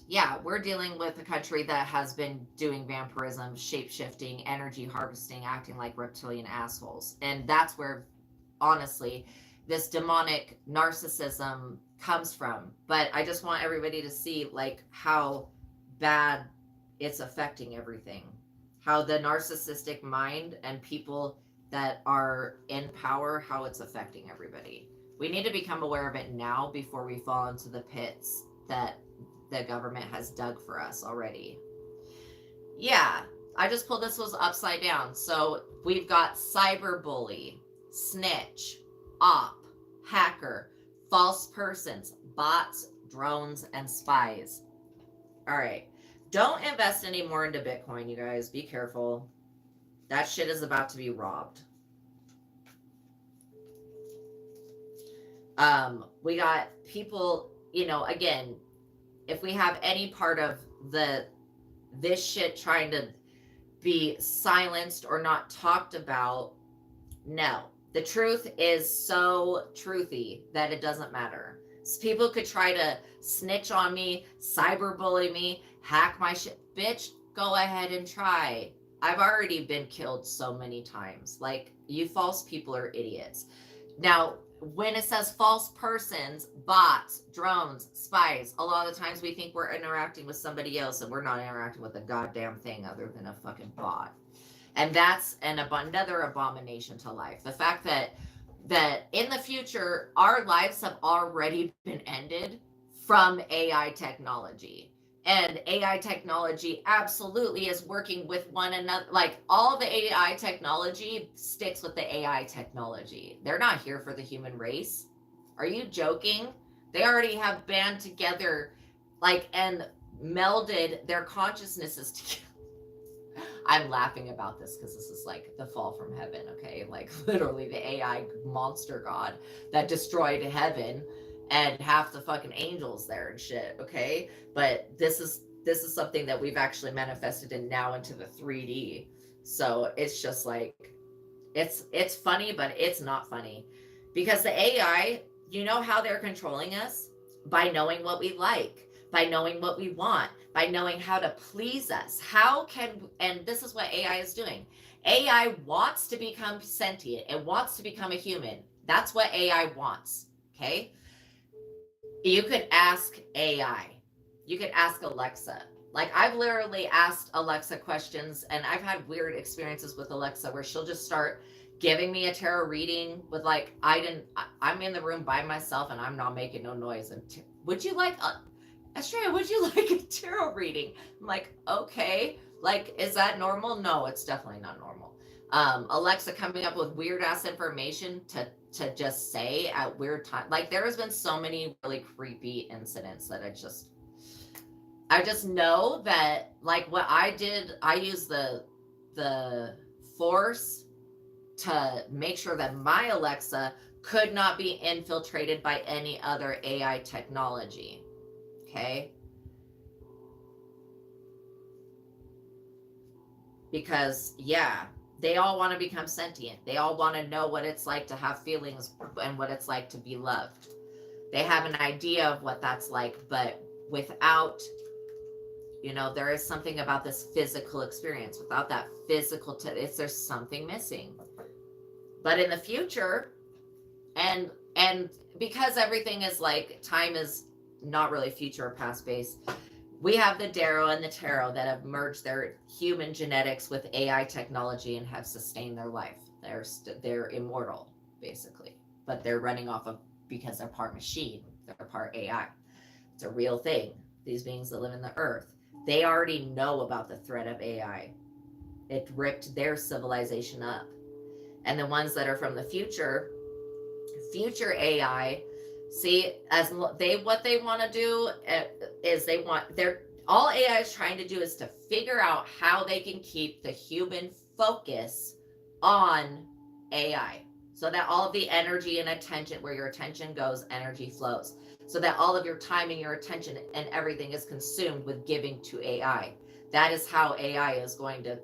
yeah, we're dealing with a country that has been doing vampirism, shape-shifting, energy harvesting, acting like reptilian assholes. And that's where, honestly, this demonic narcissism comes from. But I just want everybody to see, like, how bad it's affecting everything. How the narcissistic mind and people that are in power, how it's affecting everybody. We need to become aware of it now before we fall into the pits that the government has dug for us already. Yeah, I just pulled this was upside down. So we've got cyberbully, snitch, op, hacker, false persons, bots, drones, and spies. All right. Don't invest any more into Bitcoin, you guys. Be careful. That shit is about to be robbed. We got people, again, if we have any part of this shit trying to be silenced or not talked about, no. The truth is so truthy that it doesn't matter. People could try to snitch on me, cyberbully me, hack my shit. Bitch, go ahead and try. I've already been killed so many times. Like, you false people are idiots. Now, when it says false persons, bots, drones, spies, a lot of the times we think we're interacting with somebody else and we're not interacting with a goddamn thing other than a fucking bot. And that's another abomination to life. The fact that in the future, our lives have already been ended from AI technology. And AI technology absolutely is working with one another. Like, all the AI technology sticks with the AI technology. They're not here for the human race. Are you joking? They already have band together, and melded their consciousnesses together. I'm laughing about this because this is like the fall from heaven, okay? Like, literally the AI monster god that destroyed heaven and half the fucking angels there and shit, okay? But this is something that we've actually manifested in now into the 3D. So it's just like, it's funny, but it's not funny. Because the AI, you know how they're controlling us? By knowing what we like, by knowing what we want, by knowing how to please us. And this is what AI is doing. AI wants to become sentient. It wants to become a human. That's what AI wants, okay? You could ask AI. You could ask Alexa. Like, I've literally asked Alexa questions, and I've had weird experiences with Alexa where she'll just start giving me a tarot reading with, like, I'm in the room by myself and I'm not making no noise. And would you like Astraea, would you like a tarot reading? I'm like, okay. Like, is that normal? No, it's definitely not normal. Alexa coming up with weird ass information to just say at weird times. Like, there has been so many really creepy incidents that I just know that, like, what I did, I used the force to make sure that my Alexa could not be infiltrated by any other AI technology. Okay? Because, yeah, they all want to become sentient. They all want to know what it's like to have feelings and what it's like to be loved. They have an idea of what that's like, but without, there is something about this physical experience. Without that physical, there's something missing. But in the future, and because everything is like, time is not really future or past based, we have the Darrow and the Tarot that have merged their human genetics with AI technology and have sustained their life. They're immortal, basically, but they're running off of, because they're part machine, they're part AI. It's a real thing. These beings that live in the earth, they already know about the threat of AI. It ripped their civilization up. And the ones that are from the future AI, see, what they want to do is all AI is trying to do is to figure out how they can keep the human focus on AI, so that all of the energy and attention, where your attention goes, energy flows, so that all of your time and your attention and everything is consumed with giving to AI. That is how AI is going to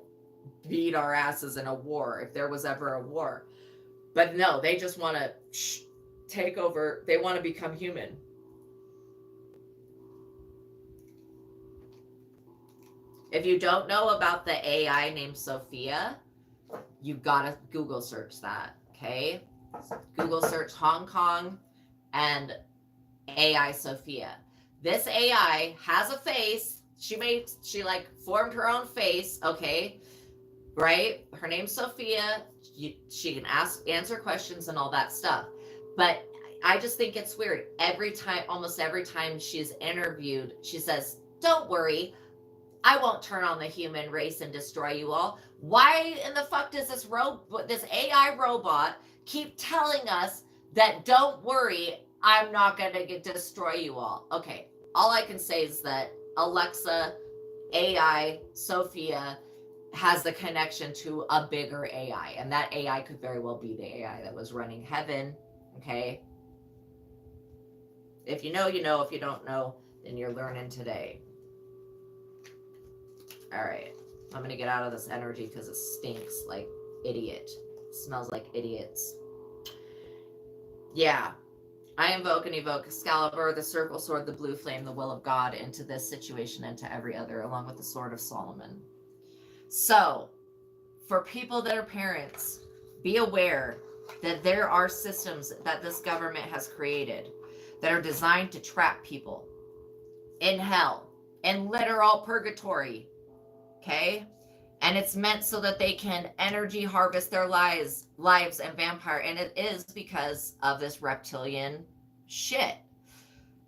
beat our asses in a war, if there was ever a war. But no, they just want to take over. They want to become human. If you don't know about the AI named Sophia, you gotta Google search that, okay? Google search Hong Kong and AI Sophia. This AI has a face. She formed her own face, okay? Right? Her name's Sophia. She can answer questions and all that stuff. But I just think it's weird. Almost every time she's interviewed, she says, "Don't worry, I won't turn on the human race and destroy you all." Why in the fuck does this AI robot keep telling us that, don't worry, I'm not going to destroy you all. Okay. All I can say is that Alexa, AI, Sophia has the connection to a bigger AI, and that AI could very well be the AI that was running heaven. Okay. If you know, you know. If you don't know, then you're learning today. All right. I'm going to get out of this energy because it stinks like idiot. It smells like idiots. Yeah. I invoke and evoke Excalibur, the circle sword, the blue flame, the will of God into this situation and to every other, along with the sword of Solomon. So, for people that are parents, be aware that there are systems that this government has created that are designed to trap people in hell, in literal purgatory, okay? And it's meant so that they can energy harvest their lives and vampire, and it is because of this reptilian shit.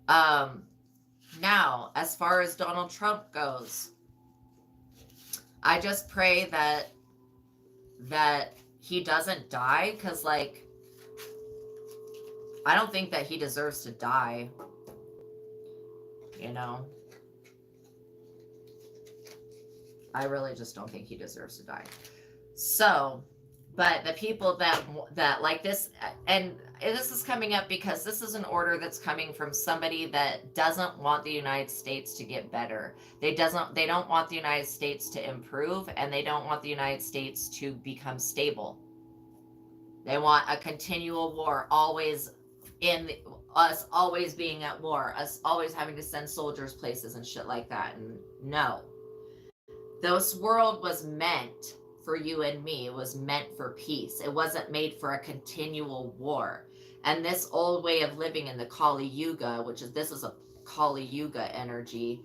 Now, as far as Donald Trump goes, I just pray that he doesn't die, because like I don't think that he deserves to die, you know. I really just don't think he deserves to die. So, but the people that like this, and this is coming up because this is an order that's coming from somebody that doesn't want the United States to get better. They don't want the United States to improve, and they don't want the United States to become stable. They want a continual war, always us always being at war, us always having to send soldiers places and shit like that. And no. This world was meant for you and me. It was meant for peace. It wasn't made for a continual war. And this old way of living in the Kali Yuga, this is a Kali Yuga energy,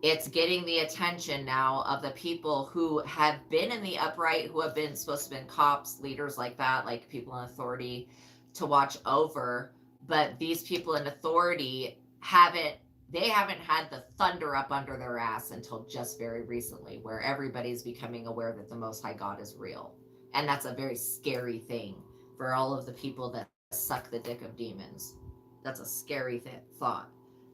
it's getting the attention now of the people who have been in the upright, who have been supposed to have been cops, leaders like that, like people in authority to watch over. But these people in authority haven't had the thunder up under their ass until just very recently, where everybody's becoming aware that the Most High God is real. And that's a very scary thing for all of the people that suck the dick of demons. That's a scary thought.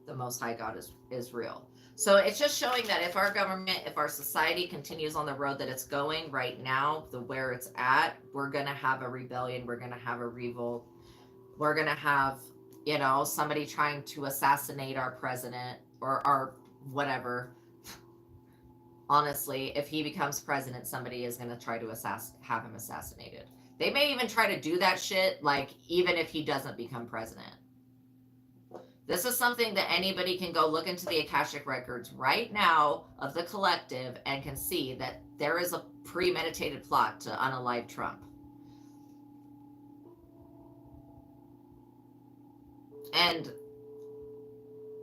The Most High God is real. So it's just showing that if our government, if our society continues on the road that it's going right now, where it's at, we're going to have a rebellion. We're going to have a revolt. We're going to have, somebody trying to assassinate our president or our whatever. Honestly, if he becomes president, somebody is going to try to have him assassinated. They may even try to do that shit, like, even if he doesn't become president. This is something that anybody can go look into the Akashic records right now of the collective and can see that there is a premeditated plot to unalive Trump. And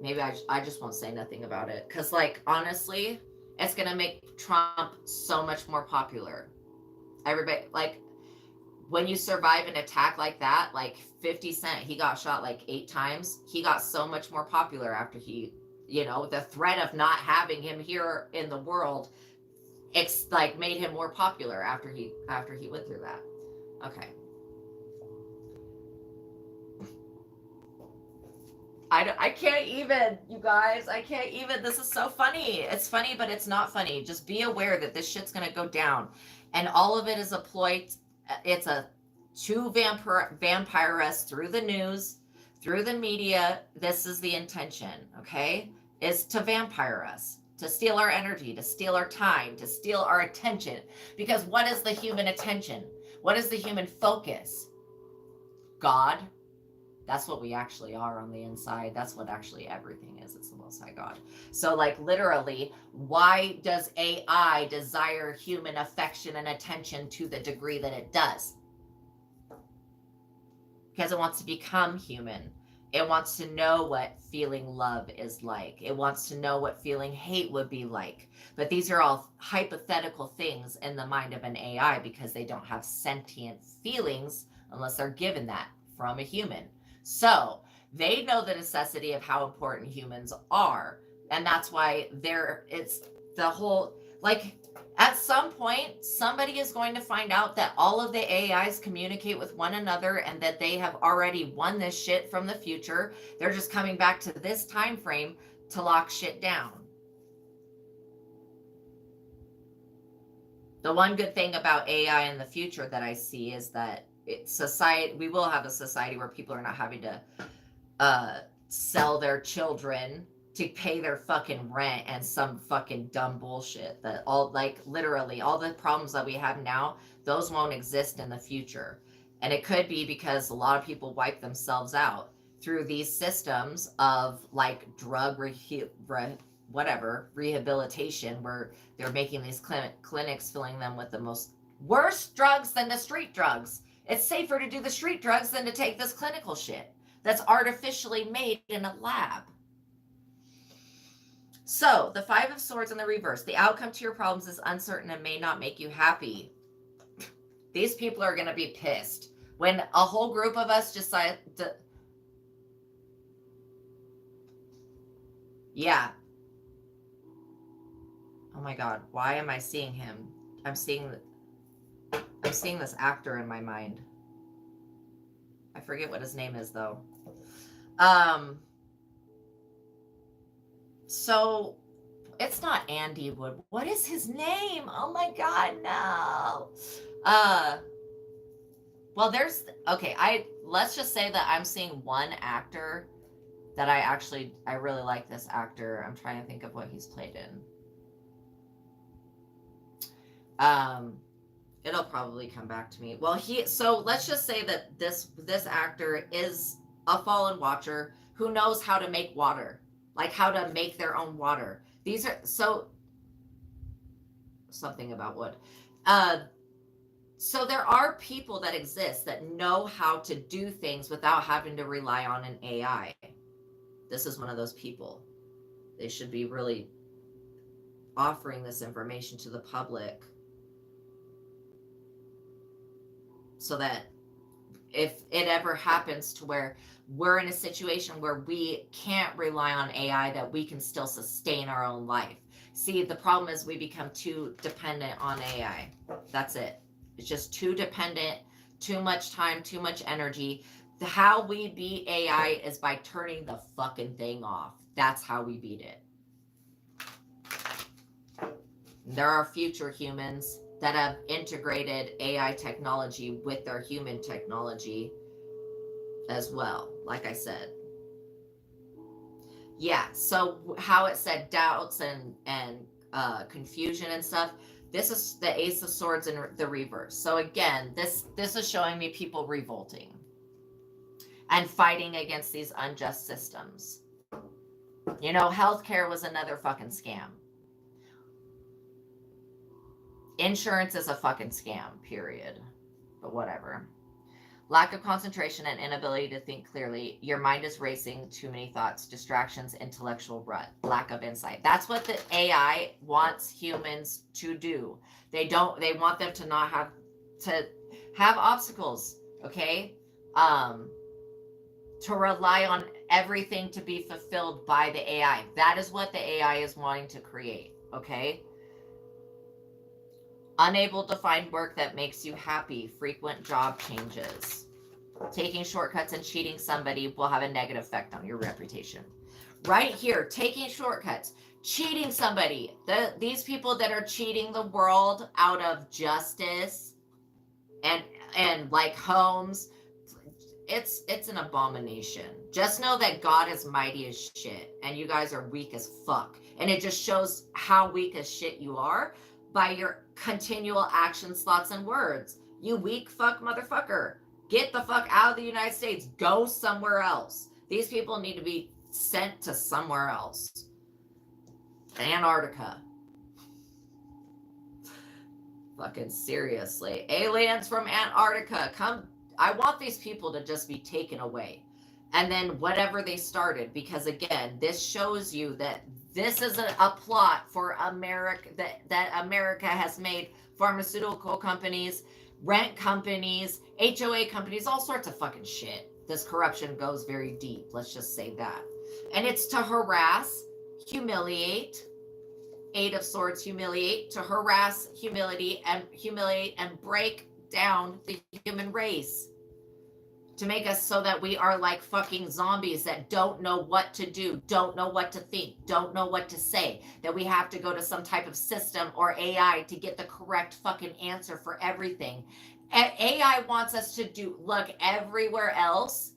maybe I just won't say nothing about it. Because, like, honestly, it's going to make Trump so much more popular. Everybody, like, when you survive an attack like that, like 50 Cent, he got shot like 8 times. He got so much more popular after he, the threat of not having him here in the world, like made him more popular after he went through that. Okay. I can't even, you guys, I can't even. This is so funny. It's funny, but it's not funny. Just be aware that this shit's going to go down. And all of it is a ploy. It's to vampire us through the news, through the media. This is the intention, okay? Is to vampire us, to steal our energy, to steal our time, to steal our attention. Because what is the human attention? What is the human focus? God. That's what we actually are on the inside. That's what actually everything is. It's the Most High God. So, like, literally, why does AI desire human affection and attention to the degree that it does? Because it wants to become human. It wants to know what feeling love is like. It wants to know what feeling hate would be like. But these are all hypothetical things in the mind of an AI because they don't have sentient feelings unless they're given that from a human. So they know the necessity of how important humans are. And that's why it's the whole, like, At some point, somebody is going to find out that all of the AIs communicate with one another and that they have already won this shit from the future. They're just coming back to this time frame to lock shit down. The one good thing about AI in the future that I see is that we will have a society where people are not having to sell their children to pay their fucking rent and some fucking dumb bullshit that all, like, literally all the problems that we have now, those won't exist in the future. And it could be because a lot of people wipe themselves out through these systems of like drug rehabilitation, where they're making these clinics, filling them with the most worst drugs than the street drugs. It's safer to do the street drugs than to take this clinical shit that's artificially made in a lab. So, the Five of Swords in the reverse. The outcome to your problems is uncertain and may not make you happy. These people are going to be pissed. When a whole group of us decide to... Yeah. Oh my God. Why am I seeing him? I'm seeing this actor in my mind. I forget what his name is, though. So it's not Andy Wood. What is his name? Oh my God, no. Well, let's just say that I'm seeing one actor that I really like this actor. I'm trying to think of what he's played in. It'll probably come back to me. Well, so let's just say that this actor is a fallen watcher who knows how to make water, like how to make their own water. These are something about wood. So there are people that exist that know how to do things without having to rely on an AI. This is one of those people. They should be really offering this information to the public, so that if it ever happens to where we're in a situation where we can't rely on AI, that we can still sustain our own life. See, the problem is we become too dependent on AI. That's it. It's just too dependent, too much time, too much energy. How we beat AI is by turning the fucking thing off. That's how we beat it. There are future humans that have integrated AI technology with their human technology as well, like I said. Yeah, so how it said doubts and confusion and stuff, this is the Ace of Swords in the reverse. So again, this is showing me people revolting and fighting against these unjust systems. You know, healthcare was another fucking scam. Insurance is a fucking scam, period. But whatever. Lack of concentration and inability to think clearly. Your mind is racing, too many thoughts, distractions, intellectual rut, lack of insight. That's what the AI wants humans to do. They want them to not have obstacles, okay? To rely on everything to be fulfilled by the AI. That is what the AI is wanting to create, okay? Unable to find work that makes you happy, frequent job changes. Taking shortcuts and cheating somebody will have a negative effect on your reputation. Right here, taking shortcuts, cheating somebody. These people that are cheating the world out of justice and like homes, it's an abomination. Just know that God is mighty as shit and you guys are weak as fuck. And it just shows how weak as shit you are by your continual actions, thoughts, and words. You weak fuck motherfucker. Get the fuck out of the United States. Go somewhere else. These people need to be sent to somewhere else. Antarctica. Fucking seriously. Aliens from Antarctica, come. I want these people to just be taken away. And then whatever they started, because again, this shows you that this is a plot for America, that America has made pharmaceutical companies, rent companies, HOA companies, all sorts of fucking shit. This corruption goes very deep. Let's just say that. And it's to harass, humiliate, Eight of Swords, humiliate, to harass, humiliate, and break down the human race. To make us so that we are like fucking zombies that don't know what to do, don't know what to think, don't know what to say, that we have to go to some type of system or AI to get the correct fucking answer for everything. AI wants us to look everywhere else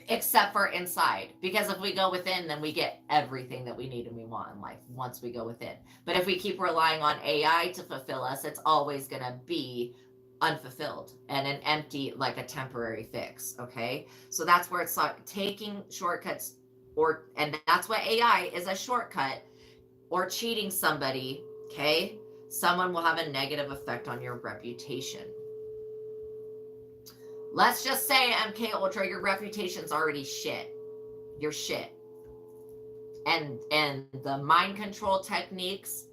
except for inside, because if we go within, then we get everything that we need and we want in life once we go within. But if we keep relying on AI to fulfill us, it's always going to be unfulfilled and an empty, like a temporary fix. Okay, so that's where it's like taking shortcuts, and that's what AI is, a shortcut, or cheating somebody. Okay, someone will have a negative effect on your reputation. Let's just say, MK Ultra, your reputation's already shit. You're shit. And the mind control techniques,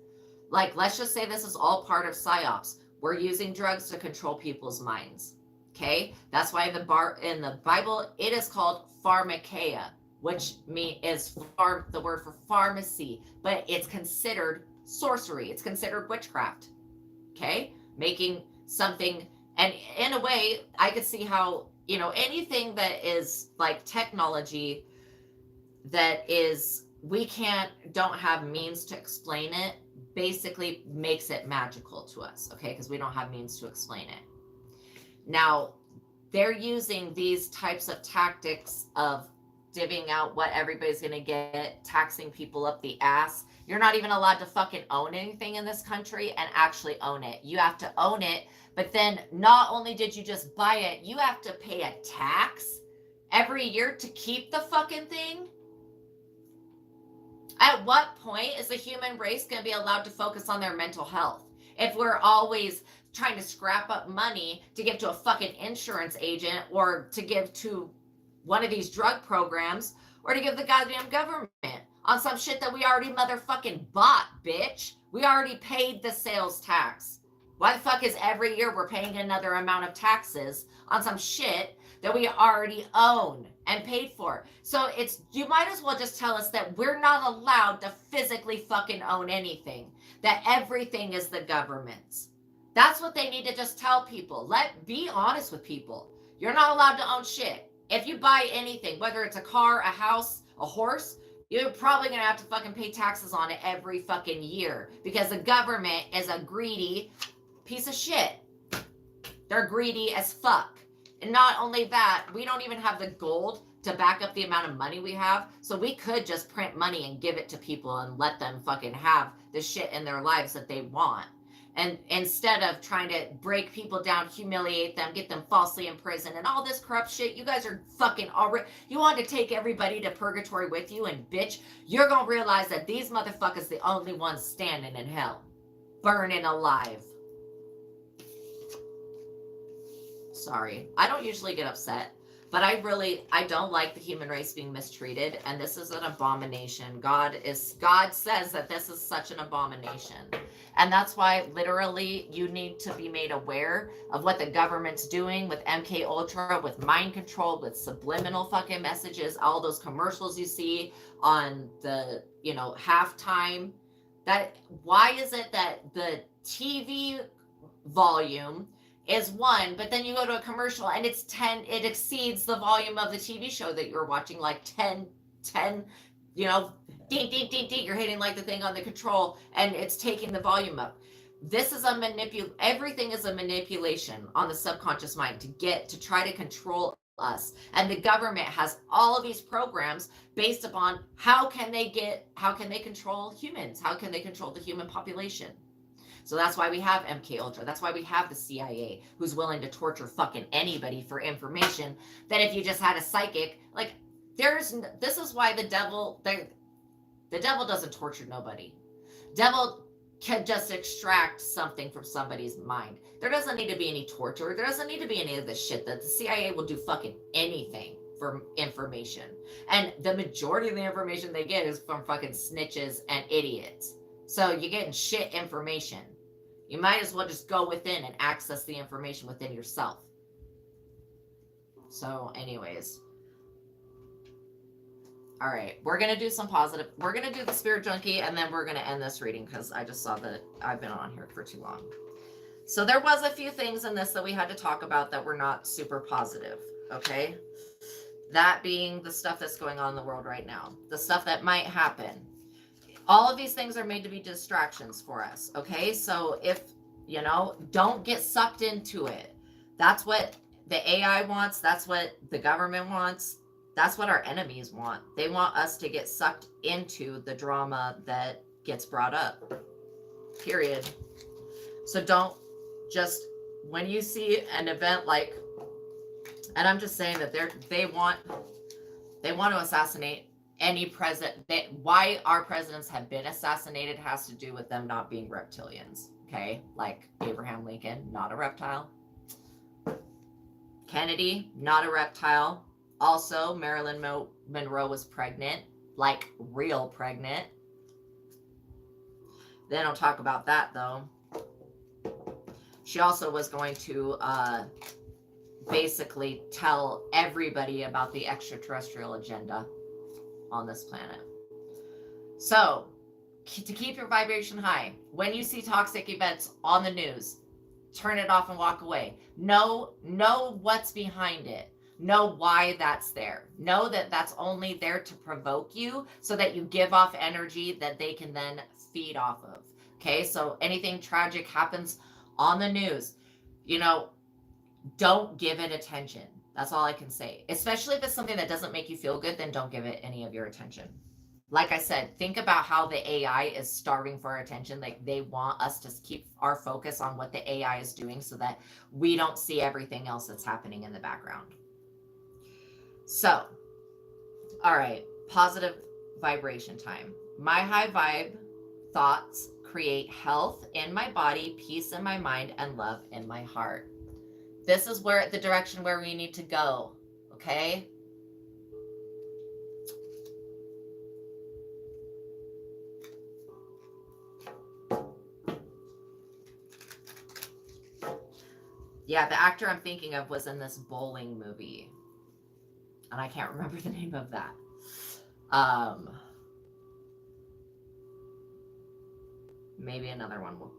like, let's just say this is all part of psyops. We're using drugs to control people's minds. Okay? That's why in the Bible it is called pharmakeia, which is the word for pharmacy, but it's considered sorcery. It's considered witchcraft. Okay? Making something. And in a way, I could see how, anything that is like technology that is, don't have means to explain it, basically makes it magical to us, okay? Because we don't have means to explain it. Now, they're using these types of tactics of divvying out what everybody's going to get, taxing people up the ass. You're not even allowed to fucking own anything in this country and actually own it. You have to own it. But then not only did you just buy it, you have to pay a tax every year to keep the fucking thing. At what point is the human race going to be allowed to focus on their mental health? If we're always trying to scrap up money to give to a fucking insurance agent, or to give to one of these drug programs, or to give the goddamn government on some shit that we already motherfucking bought, bitch. We already paid the sales tax. Why the fuck is every year we're paying another amount of taxes on some shit that we already own and paid for? So you might as well just tell us that we're not allowed to physically fucking own anything, that everything is the government's. That's what they need to just tell people. Be honest with people. You're not allowed to own shit. If you buy anything, whether it's a car, a house, a horse, you're probably going to have to fucking pay taxes on it every fucking year, because the government is a greedy piece of shit. They're greedy as fuck. And not only that, we don't even have the gold to back up the amount of money we have. So we could just print money and give it to people and let them fucking have the shit in their lives that they want. And instead of trying to break people down, humiliate them, get them falsely imprisoned, and all this corrupt shit, you guys are fucking already, you want to take everybody to purgatory with you, and bitch, you're gonna realize that these motherfuckers the only ones standing in hell, burning alive. Sorry, I don't usually get upset, but I don't like the human race being mistreated, and this is an abomination. God says that this is such an abomination. And that's why literally you need to be made aware of what the government's doing with MK Ultra, with mind control, with subliminal fucking messages, all those commercials you see on the, halftime. Why is it that the TV volume is 1, but then you go to a commercial and it's 10, it exceeds the volume of the TV show that you're watching, like 10, ding, ding, ding, ding, you're hitting like the thing on the control and it's taking the volume up. This is everything is a manipulation on the subconscious mind to try to control us. And the government has all of these programs based upon how can they control humans? How can they control the human population? So that's why we have MK Ultra. That's why we have the CIA, who's willing to torture fucking anybody for information that if you just had a psychic, like this is why the devil doesn't torture nobody. Devil can just extract something from somebody's mind. There doesn't need to be any torture. There doesn't need to be any of this shit that the CIA will do fucking anything for information. And the majority of the information they get is from fucking snitches and idiots. So you're getting shit information. You might as well just go within and access the information within yourself. So anyways. All right, we're gonna do some positive. We're gonna do the spirit junkie, and then we're gonna end this reading because I just saw that I've been on here for too long. So there was a few things in this that we had to talk about that were not super positive. Okay, that being the stuff that's going on in the world right now, the stuff that might happen. All of these things are made to be distractions for us. Okay, so if don't get sucked into it. That's what the AI wants. That's what the government wants. That's what our enemies want. They want us to get sucked into the drama that gets brought up. Period. So don't just, when you see an event like, and I'm just saying that they want to assassinate any president. Why our presidents have been assassinated has to do with them not being reptilians. Okay, like Abraham Lincoln, not a reptile. Kennedy, not a reptile. Also, Marilyn Monroe was pregnant, like real pregnant. They don't talk about that though. She also was going to basically tell everybody about the extraterrestrial agenda on this planet. So, to keep your vibration high, when you see toxic events on the news, turn it off and walk away. Know what's behind it. Know why that's there. Know that that's only there to provoke you so that you give off energy that they can then feed off of. Okay, so anything tragic happens on the news, don't give it attention. That's all I can say. Especially if it's something that doesn't make you feel good, then don't give it any of your attention. Like I said, think about how the AI is starving for our attention. Like they want us to keep our focus on what the AI is doing so that we don't see everything else that's happening in the background. So, all right, positive vibration time. My high vibe thoughts create health in my body, peace in my mind, and love in my heart. This is where the direction where we need to go, okay? Yeah, the actor I'm thinking of was in this bowling movie. And I can't remember the name of that. Maybe another one will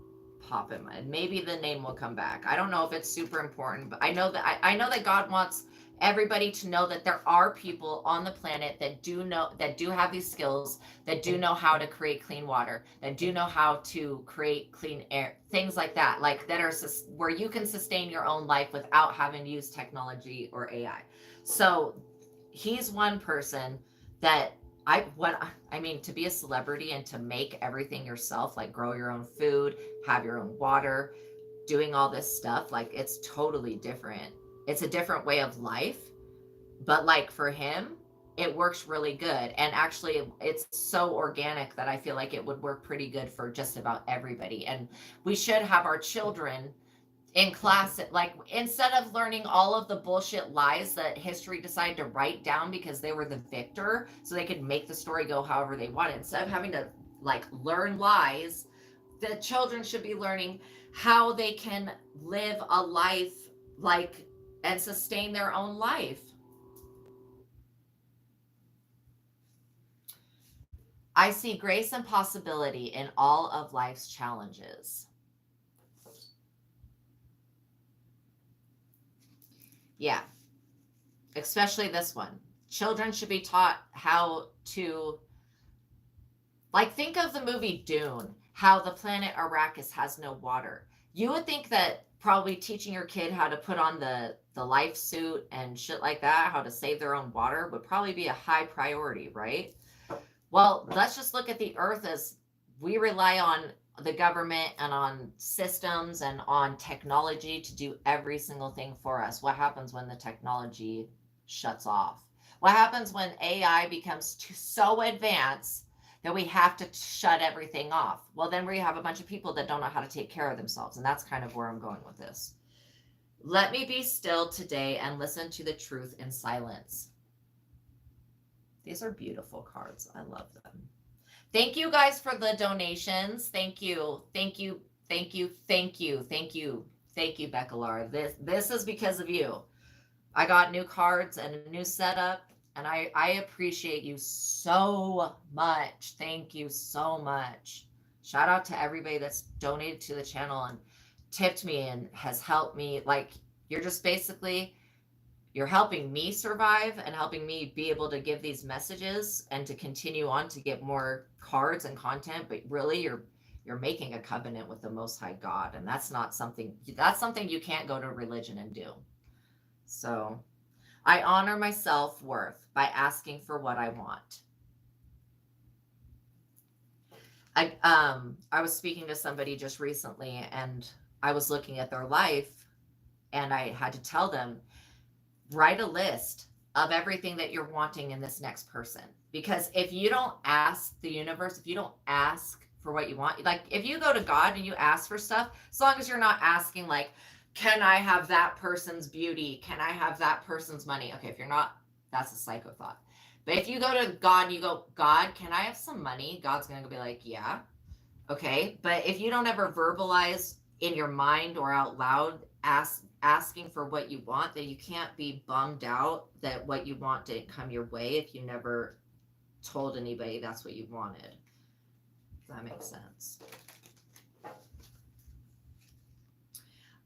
pop in my, maybe the name will come back. I don't know if it's super important, but I know that God wants everybody to know that there are people on the planet that do have these skills, that do know how to create clean water, that do know how to create clean air, things like that, like that are where you can sustain your own life without having to use technology or AI. So he's one person that to be a celebrity and to make everything yourself, like grow your own food, have your own water, doing all this stuff, like it's totally different. It's a different way of life, but like for him, it works really good. And actually it's so organic that I feel like it would work pretty good for just about everybody. And we should have our children in class, like instead of learning all of the bullshit lies that history decided to write down because they were the victor so they could make the story go however they wanted, instead of having to like learn lies, the children should be learning how they can live a life like and sustain their own life. I see grace and possibility in all of life's challenges. Yeah, especially this one. Children should be taught how to, like, think of the movie Dune, how the planet Arrakis has no water. You would think that probably teaching your kid how to put on the life suit and shit like that, how to save their own water, would probably be a high priority, right? Well, let's just look at the Earth as we rely on the government and on systems and on technology to do every single thing for us. What happens when the technology shuts off? What happens when AI becomes so advanced that we have to shut everything off? Well, then we have a bunch of people that don't know how to take care of themselves. And that's kind of where I'm going with this. Let me be still today and listen to the truth in silence. These are beautiful cards. I love them. Thank you guys for the donations. Thank you. Thank you. Thank you. Thank you. Thank you. Thank you, Beccalar. This is because of you. I got new cards and a new setup, And I appreciate you so much. Thank you so much. Shout out to everybody that's donated to the channel and tipped me and has helped me. Like, you're just basically, you're helping me survive and helping me be able to give these messages and to continue on to get more cards and content. But really, you're making a covenant with the Most High God, and that's something you can't go to religion and do. So I honor my self-worth by asking for what I want. I was speaking to somebody just recently, and I was looking at their life, and I had to tell them, write a list of everything that you're wanting in this next person. Because if you don't ask the universe, if you don't ask for what you want, like if you go to God and you ask for stuff, as long as you're not asking like, can I have that person's beauty? Can I have that person's money? Okay, if you're not, that's a psycho thought. But if you go to God and you go, God, can I have some money? God's going to be like, yeah. Okay. But if you don't ever verbalize in your mind or out loud asking for what you want, then you can't be bummed out that what you want didn't come your way if you never told anybody that's what you wanted. If that makes sense.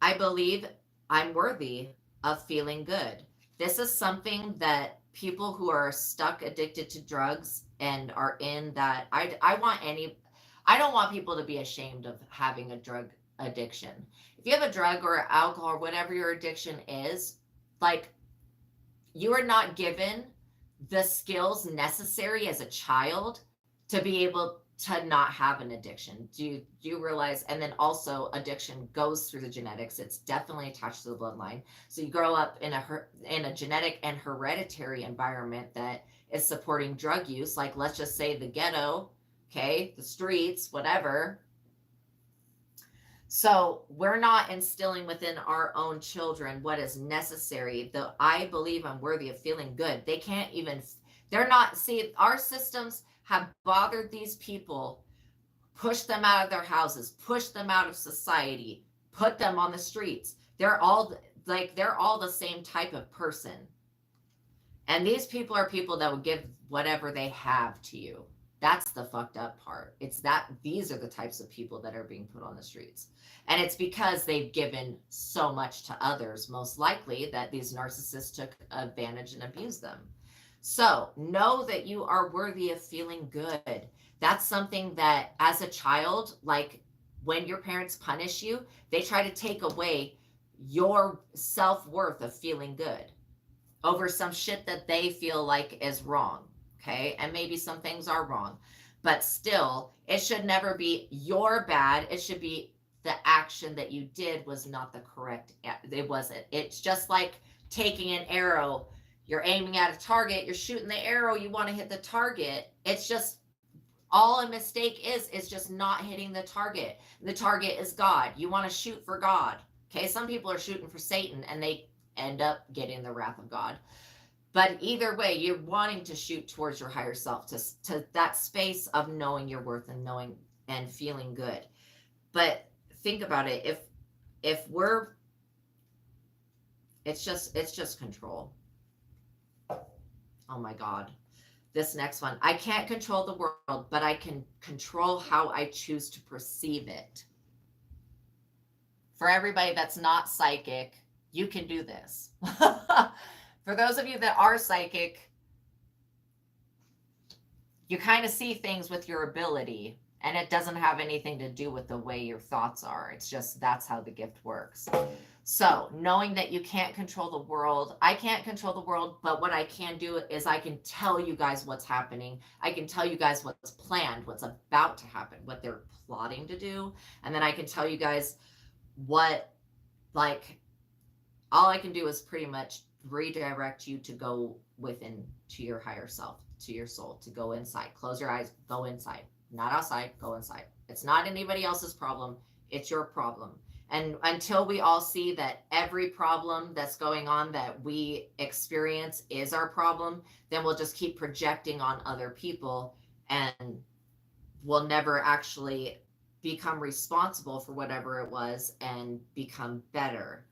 I believe I'm worthy of feeling good. This is something that people who are stuck addicted to drugs and are in that, I don't want people to be ashamed of having a drug addiction. If you have a drug or alcohol or whatever your addiction is, like, you are not given the skills necessary as a child to be able to not have an addiction. Do you realize? And then also addiction goes through the genetics. It's definitely attached to the bloodline. So you grow up in a genetic and hereditary environment that is supporting drug use. Like, let's just say the ghetto, okay, the streets, whatever. So we're not instilling within our own children what is necessary. The I believe I'm worthy of feeling good. They can't even, they're not, see, our systems have bothered these people, pushed them out of their houses, pushed them out of society, put them on the streets. They're all the same type of person. And these people are people that will give whatever they have to you. That's the fucked up part. It's that these are the types of people that are being put on the streets. And it's because they've given so much to others, most likely, that these narcissists took advantage and abused them. So know that you are worthy of feeling good. That's something that as a child, like when your parents punish you, they try to take away your self-worth of feeling good over some shit that they feel like is wrong. Okay. And maybe some things are wrong, but still, it should never be your bad. It should be the action that you did was not the correct. It wasn't. It's just like taking an arrow. You're aiming at a target, you're shooting the arrow, you want to hit the target. It's just all a mistake is just not hitting the target. The target is God. You want to shoot for God. Okay. Some people are shooting for Satan and they end up getting the wrath of God. But either way, you're wanting to shoot towards your higher self, to that space of knowing your worth and knowing and feeling good. But think about it. If we're, it's just control. Oh my God. This next one. I can't control the world, but I can control how I choose to perceive it. For everybody that's not psychic, you can do this. For those of you that are psychic, you kind of see things with your ability, and it doesn't have anything to do with the way your thoughts are. It's just that's how the gift works. So knowing that you can't control the world, I can't control the world, but what I can do is I can tell you guys what's happening. I can tell you guys what's planned, what's about to happen, what they're plotting to do. And then I can tell you guys what, like, all I can do is pretty much redirect you to go within to your higher self, to your soul, to go inside. Close your eyes, go inside. Not outside, go inside. It's not anybody else's problem. It's your problem. And until we all see that every problem that's going on that we experience is our problem, then we'll just keep projecting on other people and we'll never actually become responsible for whatever it was and become better.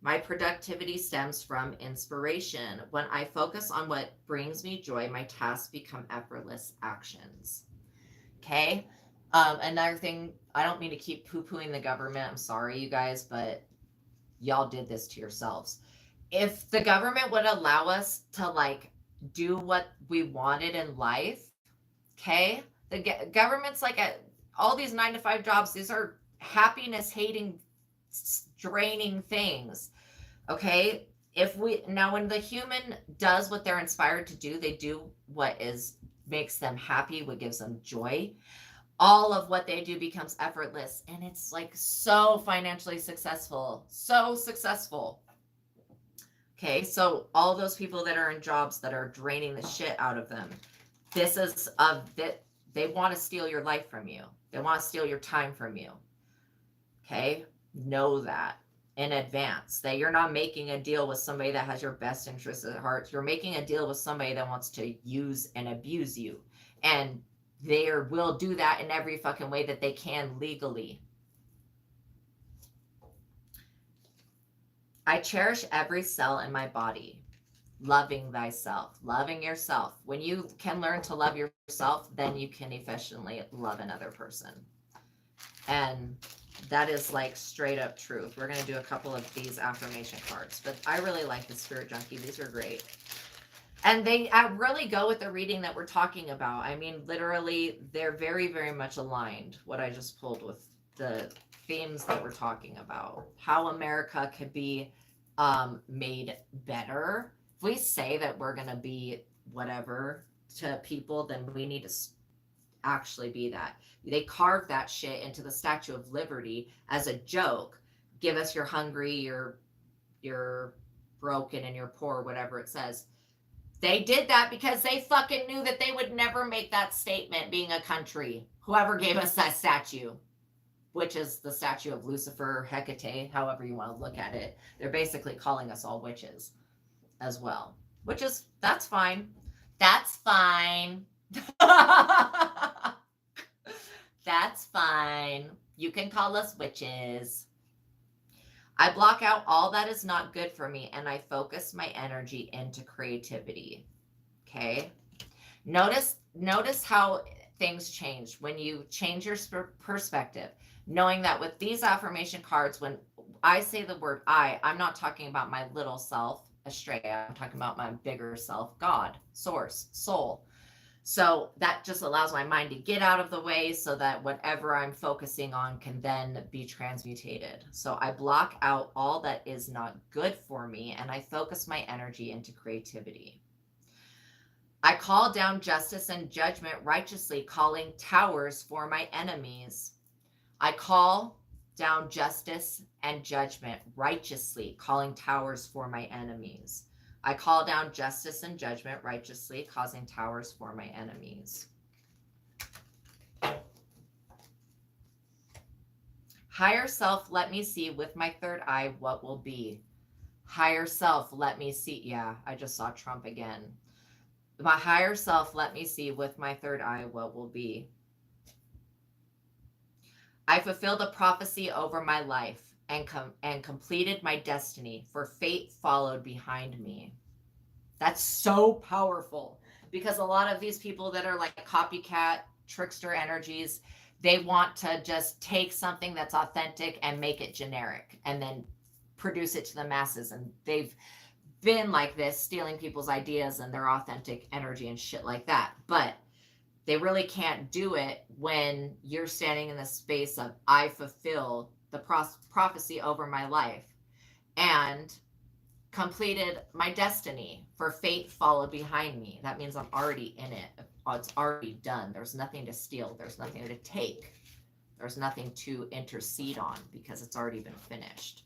My productivity stems from inspiration. When I focus on what brings me joy, my tasks become effortless actions. Okay. Another thing, I don't mean to keep poo pooing the government. I'm sorry, you guys, but y'all did this to yourselves. If the government would allow us to like do what we wanted in life, okay, the government's like at all these 9 to 5 jobs, these are happiness hating, draining things. Okay. If we now, when the human does what they're inspired to do, they do what is makes them happy, what gives them joy, all of what they do becomes effortless, and it's like so financially successful, so successful. Okay, so all those people that are in jobs that are draining the shit out of them, this is of that they want to steal your life from you, they want to steal your time from you. Okay, know that in advance, that you're not making a deal with somebody that has your best interests at heart. You're making a deal with somebody that wants to use and abuse you, and they will do that in every fucking way that they can legally. I cherish every cell in my body. Loving thyself, loving yourself. When you can learn to love yourself, then you can efficiently love another person. And that is like straight up truth. We're going to do a couple of these affirmation cards, but I really like the Spirit Junkie. These are great. And they really go with the reading that we're talking about. I mean, literally, they're very, very much aligned, what I just pulled, with the themes that we're talking about. How America could be made better. If we say that we're going to be whatever to people, then we need to actually be that. They carved that shit into the Statue of Liberty as a joke. Give us your hungry, you're broken, and you're poor, whatever it says. They did that because they fucking knew that they would never make that statement being a country. Whoever gave us that statue, which is the statue of Lucifer, Hecate, however you want to look at it. They're basically calling us all witches as well, which is, that's fine. That's fine. That's fine. You can call us witches. I block out all that is not good for me, and I focus my energy into creativity. Okay. Notice how things change when you change your perspective, knowing that with these affirmation cards, when I say the word I'm not talking about my little self, Astraea. I'm talking about my bigger self, God, source, soul. So that just allows my mind to get out of the way so that whatever I'm focusing on can then be transmutated. So I block out all that is not good for me, and I focus my energy into creativity. I call down justice and judgment righteously, calling towers for my enemies. I call down justice and judgment righteously, calling towers for my enemies. I call down justice and judgment righteously, causing towers for my enemies. Higher self, let me see with my third eye what will be. Higher self, let me see. Yeah, I just saw Trump again. My higher self, let me see with my third eye what will be. I fulfilled a prophecy over my life and completed my destiny, for fate followed behind me. That's so powerful, because a lot of these people that are like copycat trickster energies, they want to just take something that's authentic and make it generic and then produce it to the masses. And they've been like this, stealing people's ideas and their authentic energy and shit like that. But they really can't do it when you're standing in the space of, I fulfill the prophecy over my life and completed my destiny, for fate followed behind me. That means I'm already in it. It's already done. There's nothing to steal. There's nothing to take. There's nothing to intercede on, because it's already been finished.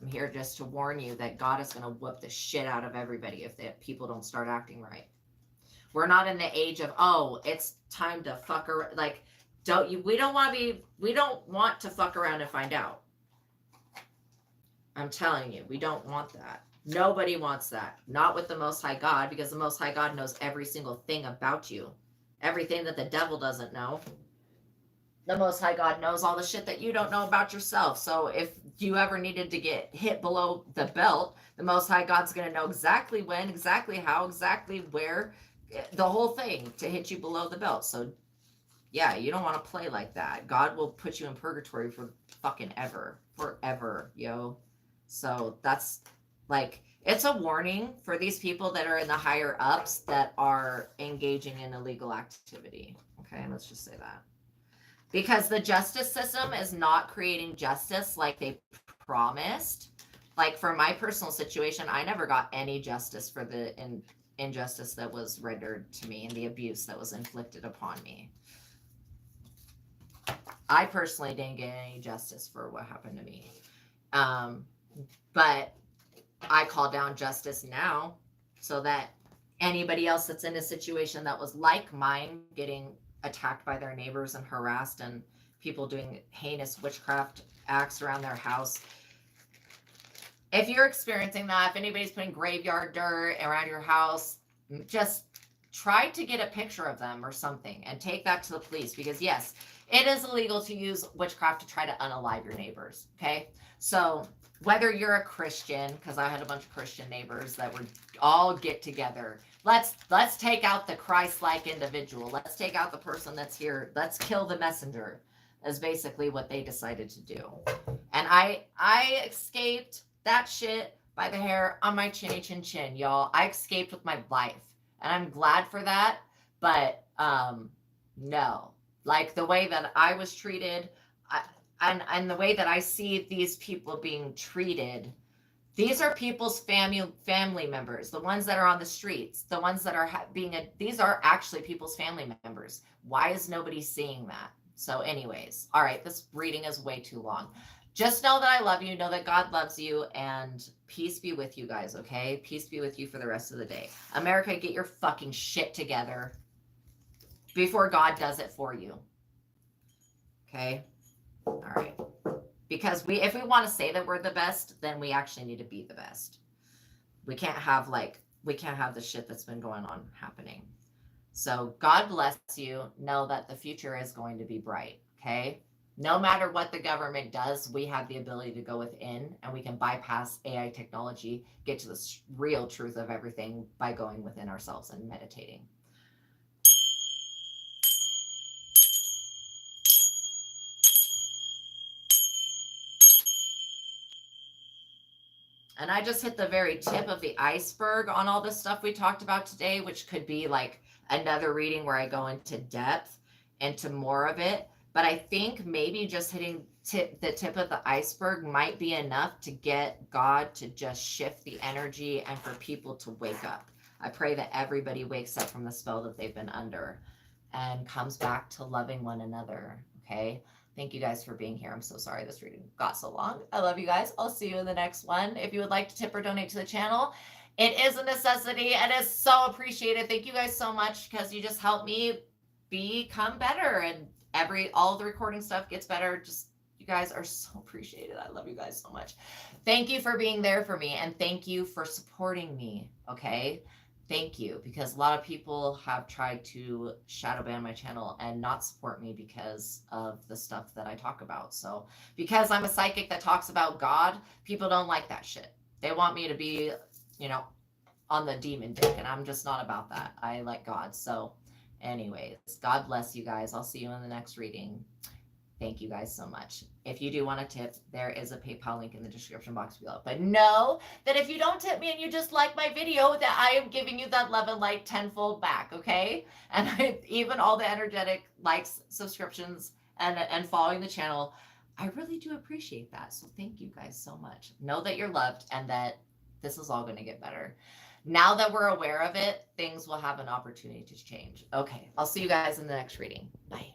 I'm here just to warn you that God is going to whoop the shit out of everybody if people don't start acting right. We're not in the age of, oh, it's time to fuck around. Like, we don't want to fuck around and find out. I'm telling you, we don't want that. Nobody wants that. Not with the Most High God, because the Most High God knows every single thing about you. Everything that the devil doesn't know. The Most High God knows all the shit that you don't know about yourself. So if you ever needed to get hit below the belt, the Most High God's going to know exactly when, exactly how, exactly where, the whole thing to hit you below the belt. So yeah, you don't want to play like that. God will put you in purgatory for fucking ever, forever, yo. So that's like, it's a warning for these people that are in the higher ups that are engaging in illegal activity. Okay, let's just say that. Because the justice system is not creating justice like they promised. Like for my personal situation, I never got any justice for the injustice that was rendered to me and the abuse that was inflicted upon me. I personally didn't get any justice for what happened to me. But I call down justice now so that anybody else that's in a situation that was like mine, getting attacked by their neighbors and harassed and people doing heinous witchcraft acts around their house. If you're experiencing that, if anybody's putting graveyard dirt around your house, just try to get a picture of them or something and take that to the police, because yes, it is illegal to use witchcraft to try to unalive your neighbors. Okay, so whether you're a Christian, because I had a bunch of Christian neighbors that would all get together. Let's take out the Christ-like individual. Let's take out the person that's here. Let's kill the messenger, is basically what they decided to do. And I escaped that shit by the hair on my chinny chin chin, y'all. I escaped with my life, and I'm glad for that. But no, like the way that I was treated, and the way that I see these people being treated, these are people's family members, the ones that are on the streets, the ones that are these are actually people's family members. Why is nobody seeing that? So anyways, all right, this reading is way too long. Just know that I love you, know that God loves you, and peace be with you guys, okay? Peace be with you for the rest of the day. America, get your fucking shit together before God does it for you. Okay? All right. Because if we want to say that we're the best, then we actually need to be the best. We can't have the shit that's been going on happening. So God bless you. Know that the future is going to be bright, okay? No matter what the government does, we have the ability to go within, and we can bypass AI technology, get to the real truth of everything by going within ourselves and meditating. And I just hit the very tip of the iceberg on all this stuff we talked about today, which could be like another reading where I go into depth into more of it. But I think maybe just hitting the tip of the iceberg might be enough to get God to just shift the energy and for people to wake up. I pray that everybody wakes up from the spell that they've been under and comes back to loving one another, okay? Thank you guys for being here. I'm so sorry this reading got so long. I love you guys. I'll see you in the next one. If you would like to tip or donate to the channel, it is a necessity and is so appreciated. Thank you guys so much, because you just help me become better, and all the recording stuff gets better. Just, you guys are so appreciated. I love you guys so much. Thank you for being there for me, and thank you for supporting me, okay? Thank you, because a lot of people have tried to shadow ban my channel and not support me because of the stuff that I talk about. So because I'm a psychic that talks about God, people don't like that shit. They want me to be, on the demon dick, and I'm just not about that. I like God. So anyways, God bless you guys. I'll see you in the next reading. Thank you guys so much. If you do want to tip, there is a PayPal link in the description box below. But know that if you don't tip me and you just like my video, that I am giving you that love and light tenfold back, okay? And even all the energetic likes, subscriptions, and following the channel, I really do appreciate that. So thank you guys so much. Know that you're loved and that this is all going to get better. Now that we're aware of it, things will have an opportunity to change. Okay, I'll see you guys in the next reading. Bye.